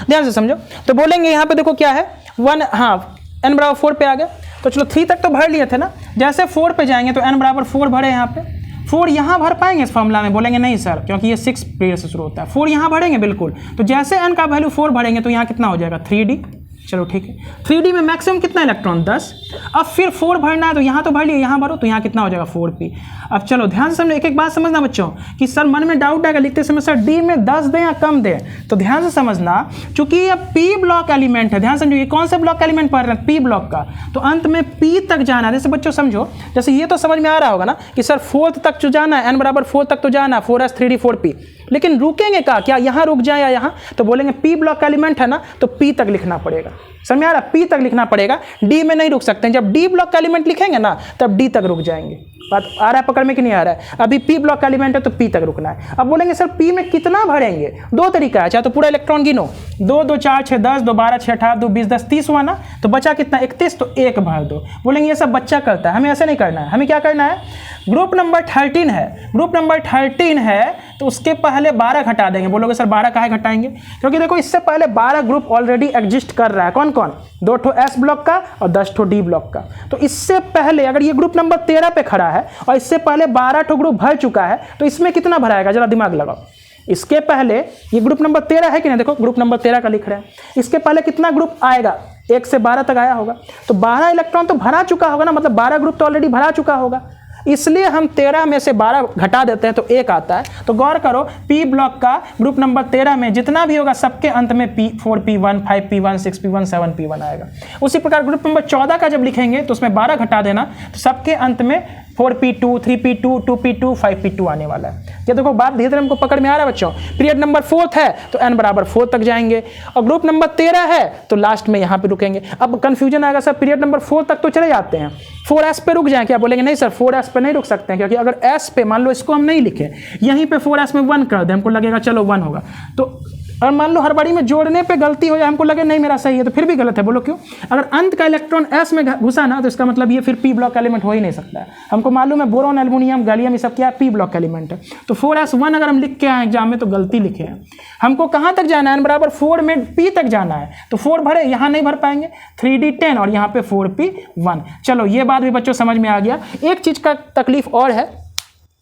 ध्यान से समझो। तो बोलेंगे यहाँ पे देखो क्या है, 1, हाँ n बराबर 4 पे आ गया, तो चलो 3 तक तो भर लिए थे ना, जैसे 4 पे जाएंगे तो n बराबर 4 भरे, यहाँ पे 4 यहाँ भर पाएंगे इस फॉर्मूला में? बोलेंगे नहीं सर, क्योंकि ये 6 पीरियड से शुरू होता है। 4 यहाँ भरेंगे बिल्कुल, तो जैसे n का वैल्यू 4 भरेंगे तो यहाँ कितना हो जाएगा? 3d। चलो ठीक है, 3d में मैक्सिमम कितना इलेक्ट्रॉन? 10। अब फिर 4 भरना है, तो यहाँ तो भर लिया, यहाँ भरो, तो यहाँ कितना हो जाएगा? 4p। अब चलो ध्यान से समझो, एक बात समझना बच्चों, कि सर मन में डाउट आएगा लिखते समय, सर d में 10 दें या कम दें? तो ध्यान से समझना, चूंकि ये p ब्लॉक एलिमेंट है, ध्यान समझो, ये कौन से ब्लॉक एलिमेंट पढ़ रहे हैं? p ब्लॉक का, तो अंत में p तक जाना है। जैसे बच्चों समझो, जैसे ये तो समझ में आ रहा होगा ना कि सर 4 तक जो जाना है, n बराबर 4 तक तो जाना है, 4s 3d 4p, लेकिन रुकेंगे क्या? क्या यहाँ रुक जाए या यहाँ? तो बोलेंगे p ब्लॉक का एलिमेंट है ना, तो p तक लिखना पड़ेगा। समझ आ रहा? p तक लिखना पड़ेगा, d में नहीं रुक सकते हैं। जब d ब्लॉक का एलिमेंट लिखेंगे ना, तब d तक रुक जाएंगे। बात आ रहा है पकड़ में कि नहीं आ रहा है? अभी पी ब्लॉक का एलिमेंट है तो पी तक रुकना है। अब बोलेंगे सर पी में कितना भरेंगे? दो तरीका है, चाहे तो पूरा इलेक्ट्रॉन गिनो, 2 2 4 6 10, 2 12 6 18, 2 20 10 30 हुआ ना, तो बचा कितना? 31, तो एक भर दो। बोलेंगे ये सब बच्चा करता है, हमें ऐसे नहीं करना है। हमें क्या करना है? ग्रुप नंबर 13 है, ग्रुप नंबर 13 है तो उसके पहले 12 घटा देंगे। बोलोगे सर 12 काहे घटाएंगे? क्योंकि देखो इससे पहले 12 ग्रुप ऑलरेडी एग्जिस्ट कर रहा है। कौन कौन? 2 ठो एस ब्लॉक का और 10 ठो डी ब्लॉक का। तो इससे पहले अगर ये ग्रुप नंबर 13 पे खड़ा है और इससे पहले 12 ठो ग्रुप भर चुका है, तो इसमें कितना भराएगा? जरा दिमाग लगाओ। इसके पहले ये ग्रुप नंबर 13 है कि नहीं? देखो ग्रुप नंबर 13 का लिख रहे हैं। इसके पहले कितना ग्रुप आएगा? 1 से 12 तक आया होगा, तो 12 इलेक्ट्रॉन तो भरा चुका होगा ना, मतलब 12 ग्रुप तो ऑलरेडी भरा चुका होगा। इसलिए हम 13 में से 12 घटा देते हैं तो 1 आता है। तो गौर करो पी ब्लॉक का ग्रुप नंबर 13 में जितना भी होगा सबके अंत में P4P1, 5P1, 6P1, 7P1 आएगा। उसी प्रकार ग्रुप नंबर 14 का जब लिखेंगे तो उसमें 12 घटा देना, तो सबके अंत में 4P2, 3P2, 2P2, 5P2 आने वाला है। ये देखो बात धीरे धीरे हमको पकड़ में आ रहा है बच्चों। पीरियड नंबर 4 है तो n बराबर 4 तक जाएंगे, और ग्रुप नंबर 13 है तो लास्ट में यहाँ पे रुकेंगे। अब कंफ्यूजन आएगा सर पीरियड नंबर 4 तक तो चले जाते हैं, 4s पे रुक जाएं क्या? बोलेंगे नहीं सर 4s पे नहीं रुक सकते हैं, क्योंकि अगर s पे मान लो इसको हम नहीं लिखे, यहीं पे 4s में 1 कर दें, हमको लगेगा चलो 1 होगा, तो और मान लो हर बारी में जोड़ने पे गलती हो जाए, हमको लगे नहीं मेरा सही है, तो फिर भी गलत है। बोलो क्यों? अगर अंत का इलेक्ट्रॉन s में घुसा ना, तो इसका मतलब ये फिर p ब्लॉक का एलिमेंट हो ही नहीं सकता है। हमको मालूम है बोरॉन, एल्युमिनियम, गैलियम ये सब क्या है? p ब्लॉक का एलिमेंट है। तो 4s1 अगर हम लिख के आए एग्जाम में तो गलती लिखे हैं। हमको कहाँ तक जाना है? n बराबर 4 में p तक जाना है, तो 4 भरे, यहाँ नहीं भर पाएंगे, 3d10 और यहाँ पे 4p1। चलो ये बात भी बच्चों समझ में आ गया। एक चीज़ का तकलीफ और है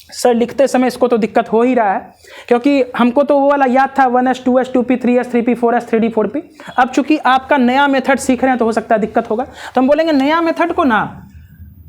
सर, लिखते समय इसको तो दिक्कत हो ही रहा है, क्योंकि हमको तो वो वाला याद था 1s 2s 2p 3s 3p 4s 3d 4p। अब चूंकि आपका नया मेथड सीख रहे हैं तो हो सकता है दिक्कत होगा, तो हम बोलेंगे नया मेथड को ना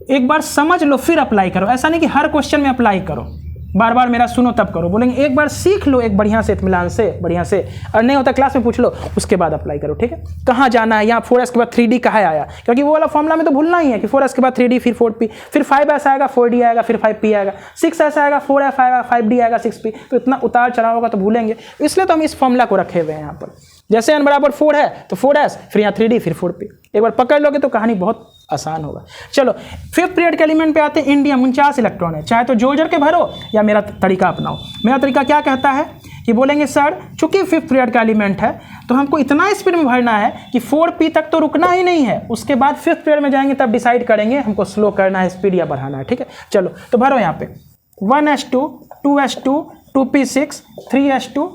एक बार समझ लो फिर अप्लाई करो। ऐसा नहीं कि हर क्वेश्चन में अप्लाई करो, बार बार मेरा सुनो तब करो। बोलेंगे एक बार सीख लो एक बढ़िया से इत्मीनान से, बढ़िया से, और नहीं होता क्लास में पूछ लो, उसके बाद अप्लाई करो। ठीक है? कहाँ जाना है? यहाँ 4s के बाद 3d कहाँ आया? क्योंकि वो वाला फॉर्मूला में तो भूलना ही है कि 4s के बाद 3d, फिर 4p, फिर 5s आएगा, 4d आएगा, फिर 5p आएगा, 6s आएगा, 4f आएगा, 5d आएगा, 6p। तो इतना उतार चढ़ाव होगा तो भूलेंगे, इसलिए तो हम इस फॉर्मूला को रखे हुए हैं यहाँ पर। जैसे n बराबर 4 है तो 4s, फिर यहाँ 3d, फिर 4p। एक बार पकड़ लोगे तो कहानी बहुत आसान होगा। चलो 5th पीरियड के एलिमेंट पे आते हैं। इंडियम 49 इलेक्ट्रॉन है, चाहे तो जोड़ के भरो या मेरा तरीका अपनाओ। मेरा तरीका क्या कहता है कि बोलेंगे सर चूंकि 5th पीरियड का एलिमेंट है तो हमको इतना स्पीड में भरना है कि 4p तक तो रुकना ही नहीं है, उसके बाद 5th पीरियड में जाएंगे तब डिसाइड करेंगे हमको स्लो करना है स्पीड या बढ़ाना है। ठीक है? चलो तो भरो यहाँ पे 1s2, 2s2, 2p6, 3s2,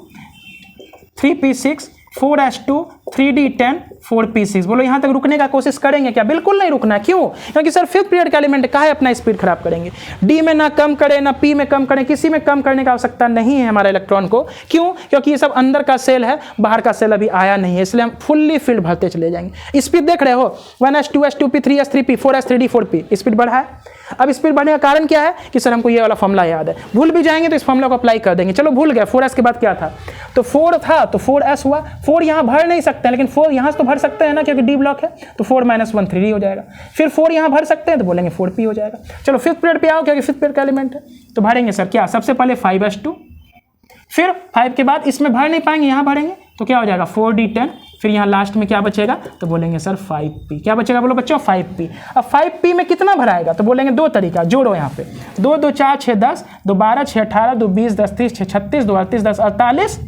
3p6, 4s2, 3d10, 4p6। बोलो यहाँ तक रुकने का कोशिश करेंगे क्या? बिल्कुल नहीं रुकना है। क्यों? क्योंकि सर 5th पीरियड का एलिमेंट काहे अपना स्पीड खराब करेंगे? डी में ना कम करें ना पी में कम करें, किसी में कम करने का आवश्यकता नहीं है हमारे इलेक्ट्रॉन को। क्यों? क्योंकि ये सब अंदर का सेल है, बाहर का सेल अभी आया नहीं है, इसलिए हम फुल्ली फील्ड भरते चले जाएंगे। स्पीड देख रहे हो 1s 2s 2p 3s 3p 4s 3d 4p, speed बढ़ा है। अब स्पीड बढ़ने का कारण क्या है कि सर हमको ये वाला फॉर्मूला याद है, भूल भी जाएंगे तो इस फॉर्मूला को अप्लाई कर देंगे। चलो भूल गए 4s के बाद क्या था? तो 4 था तो 4s हुआ। 4 यहाँ भर नहीं सकते हैं, लेकिन 4 यहाँ से तो भर सकते हैं ना, क्योंकि डी ब्लॉक है, तो 4 - 1 3d हो जाएगा। फिर 4 यहाँ भर सकते हैं तो बोलेंगे 4p हो जाएगा। चलो 5th पीरियड पे आओ, क्योंकि 5th पीरियड का एलिमेंट है, तो भरेंगे सर क्या? सबसे पहले 5s2, फिर 5 के बाद इसमें भर नहीं पाएंगे, यहाँ भरेंगे तो क्या हो जाएगा 4d10, फिर यहाँ लास्ट में क्या बचेगा? तो बोलेंगे सर 5p। क्या बचेगा बोलो बच्चों? 5p। अब 5p में कितना भराएगा? तो बोलेंगे दो तरीका, जोड़ो यहाँ पे 2 2 4 6 10, 2 12 6 18, 2 20 10 30 6 36, 2 38 10 48,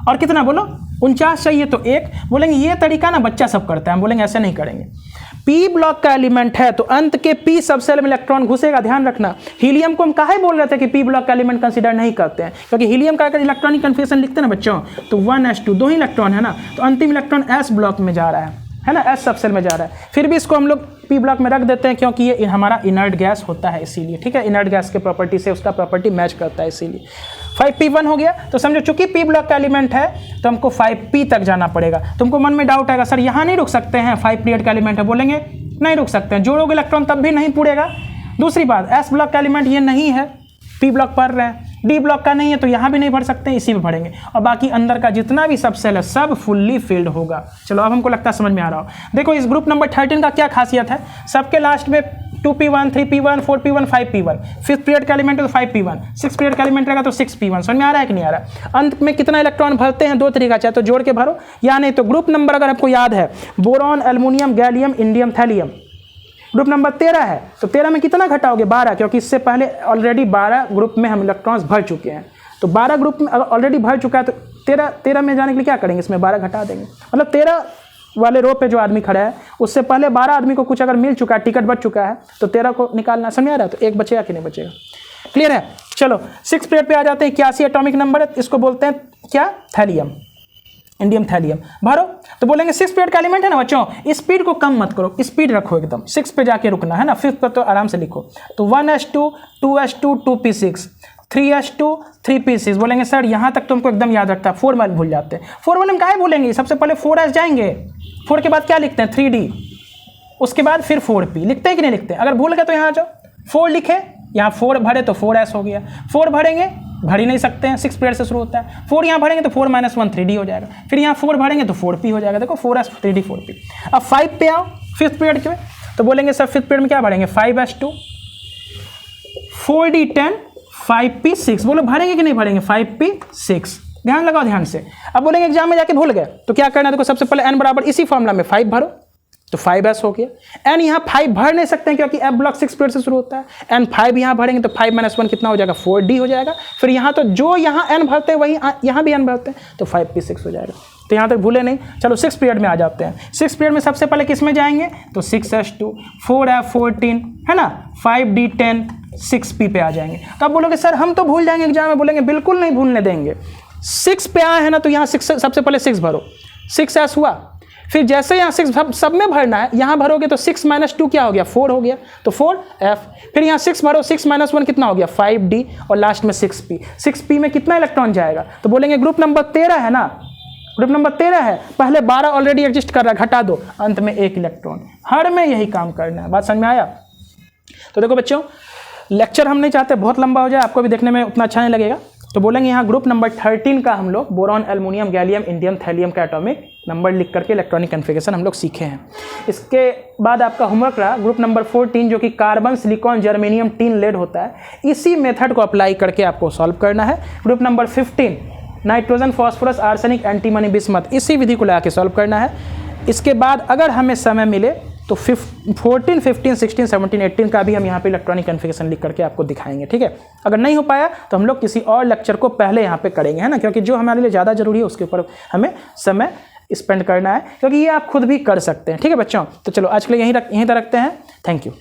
और कितना बोलो 49 चाहिए तो 1। बोलेंगे ये तरीका ना बच्चा सब करता है, हम बोलेंगे ऐसे नहीं करेंगे। पी ब्लॉक का एलिमेंट है तो अंत के पी सबसेल में इलेक्ट्रॉन घुसेगा, ध्यान रखना। हीलियम को हम काहे बोल रहे थे कि पी ब्लॉक का एलिमेंट कंसीडर नहीं करते हैं? क्योंकि हीलियम का अगर इलेक्ट्रॉनिक कन्फिगरेशन लिखते हैं ना बच्चों, तो 1s2 2 ही इलेक्ट्रॉन है ना, तो अंतिम इलेक्ट्रॉन s ब्लॉक में जा रहा है ना, s सबसेल में जा रहा है। फिर भी इसको हम लोग पी ब्लॉक में रख देते हैं क्योंकि ये हमारा इनर्ट गैस होता है, इसीलिए। ठीक है? इनर्ट गैस के प्रॉपर्टी से उसका प्रॉपर्टी मैच करता है, इसीलिए। 5p1 हो गया, तो समझो चूंकि पी ब्लॉक का एलिमेंट है तो हमको 5p तक जाना पड़ेगा। तुमको मन में डाउट आएगा सर यहाँ नहीं रुक सकते हैं, 5 पीरियड का एलिमेंट है, बोलेंगे नहीं रुक सकते हैं, जोड़ोगे इलेक्ट्रॉन तब भी नहीं पूरेगा। दूसरी बात s ब्लॉक का एलिमेंट ये नहीं है, पी ब्लॉक पढ़ रहे हैं, डी ब्लॉक का नहीं है तो यहाँ भी नहीं भर सकते हैं, इसी में भरेंगे, और बाकी अंदर का जितना भी सब सेल है सब फुल्ली फिल्ड होगा। चलो अब हमको लगता है समझ में आ रहा हो। देखो इस ग्रुप नंबर 13 का क्या खासियत है, सबके लास्ट में 2p1 3p1 4p1 5p1, 5th period का एलिमेंट है तो 5p1, 6th पीरियड का एलिमेंट रहेगा तो 6p1। समझ में आ रहा है कि नहीं आ रहा है? अंत में कितना इलेक्ट्रॉन भरते हैं, दो तरीका, चाहे तो जोड़ के भरो या नहीं तो ग्रुप नंबर अगर आपको याद है, boron, aluminium, gallium, indium, thallium, group number 13 है, तो 13 में कितना घटाओगे 12, क्योंकि इससे पहले ऑलरेडी 12 ग्रुप में हम इलेक्ट्रॉन्स भर चुके हैं। तो 12 ग्रुप में ऑलरेडी भर चुका है, तो 13 में जाने के लिए क्या करेंगे, इसमें 12 घटा देंगे। मतलब 13 वाले रो पे जो आदमी खड़ा है उससे पहले 12 आदमी को कुछ अगर मिल चुका है, टिकट बच चुका है, तो 13 को निकालना। समझ आ रहा है? तो एक बचेगा कि नहीं बचेगा? क्लियर है? चलो 6 पीरियड पे आ जाते हैं। 81 एटॉमिक नंबर है, इसको बोलते हैं क्या, थैलियम, इंडियम थैलियम। भरो तो बोलेंगे 6 पीरियड का एलिमेंट है ना बच्चों, स्पीड को कम मत करो, स्पीड रखो एकदम, 6 पे जाके रुकना है ना, 5 पर तो आराम से लिखो। तो 1s2 2s2 2p6 3s2 3p6। बोलेंगे सर यहाँ तक तुमको एकदम याद रखता है, 4 भूल जाते हैं। 4 वाले में काहे भूलेंगे, सबसे पहले 4s जाएंगे, 4 के बाद क्या लिखते हैं 3d, उसके बाद फिर 4p लिखते हैं कि नहीं लिखते हैं? अगर भूल गए तो यहाँ आ जाओ, 4 लिखे, यहाँ 4 भरे तो 4s हो गया, 4 भरेंगे भर ही नहीं सकते हैं, 6 पीरियड से शुरू होता है। 4 यहाँ भरेंगे तो 4 - 1 3d हो जाएगा, फिर यहाँ 4 भरेंगे तो 4p हो जाएगा। देखो 4s 3d 4p। अब 5 पे आओ, 5th पीरियड के, तो बोलेंगे सर 5th पीरियड में क्या भरेंगे, 5s2 4d 10 5p6। बोलो भरेंगे कि नहीं भरेंगे, 5p6। ध्यान लगाओ ध्यान से। अब बोलेंगे एग्जाम में जाके भूल गए तो क्या करना है, देखो सबसे पहले n बराबर इसी फॉर्मूला में 5 भरो, तो 5s हो गया। n यहाँ 5 भर नहीं सकते हैं क्योंकि f ब्लॉक 6 पीरियड से शुरू होता है। n 5 यहाँ भरेंगे तो 5 - 1 कितना हो जाएगा, 4d हो जाएगा। फिर यहाँ तो जो यहाँ n भरते हैं वही यहाँ भी n भरते हैं, तो 5p6 हो जाएगा। तो यहाँ तक भूले नहीं। चलो 6 पीरियड में आ जाते हैं। 6 पीरियड में सबसे पहले किस में जाएंगे, तो 6s2 4f14 है ना, 5d10 6p पे आ जाएंगे। तो आप बोलोगे सर हम तो भूल जाएंगे एग्जाम में, बोलेंगे बिल्कुल नहीं भूलने देंगे। 6 पे आए हैं ना, तो यहाँ 6 सबसे पहले 6 भरो, 6s हुआ। फिर जैसे यहाँ 6 सब में भरना है, यहाँ भरोगे तो 6 - 2 क्या हो गया, 4 हो गया, तो 4f। फिर यहाँ 6 भरो, 6 - 1 कितना हो गया, 5d, और लास्ट में 6p। 6p में कितना इलेक्ट्रॉन जाएगा, तो बोलेंगे ग्रुप नंबर 13 है ना, ग्रुप नंबर 13 है, पहले 12 ऑलरेडी एग्जिस्ट कर रहा है, घटा दो, अंत में 1 इलेक्ट्रॉन। हर में यही काम करना है। बात समझ में आया? तो देखो बच्चों, लेक्चर हम नहीं चाहते बहुत लंबा हो जाए, आपको भी देखने में उतना अच्छा नहीं लगेगा। तो बोलेंगे यहाँ ग्रुप नंबर 13 का हम लोग boron, aluminium, gallium, indium thallium का एटॉमिक नंबर लिख करके इलेक्ट्रॉनिक कन्फिगरेशन हम लोग सीखे हैं। इसके बाद आपका होमवर्क रहा ग्रुप नंबर 14, जो कि carbon, silicon, germanium, tin, lead होता है। इसी मेथड को अप्लाई करके आपको सॉल्व करना है। Group number 15 nitrogen, phosphorus, arsenic, antimony, bismuth, इसी विधि को लगा के सॉल्व करना है। इसके बाद अगर हमें समय मिले तो 14, 15, 16, 17, 18 का भी हम यहाँ पे इलेक्ट्रॉनिक कन्फिगरेशन लिख करके आपको दिखाएंगे, ठीक है। अगर नहीं हो पाया तो हम लोग किसी और लेक्चर को पहले यहाँ पे करेंगे, है ना, क्योंकि जो हमारे लिए ज़्यादा जरूरी है उसके ऊपर हमें समय स्पेंड करना है, क्योंकि ये आप खुद भी कर सकते हैं, ठीक है बच्चों। तो चलो आज के लिए यहीं तक रखते हैं। Thank you.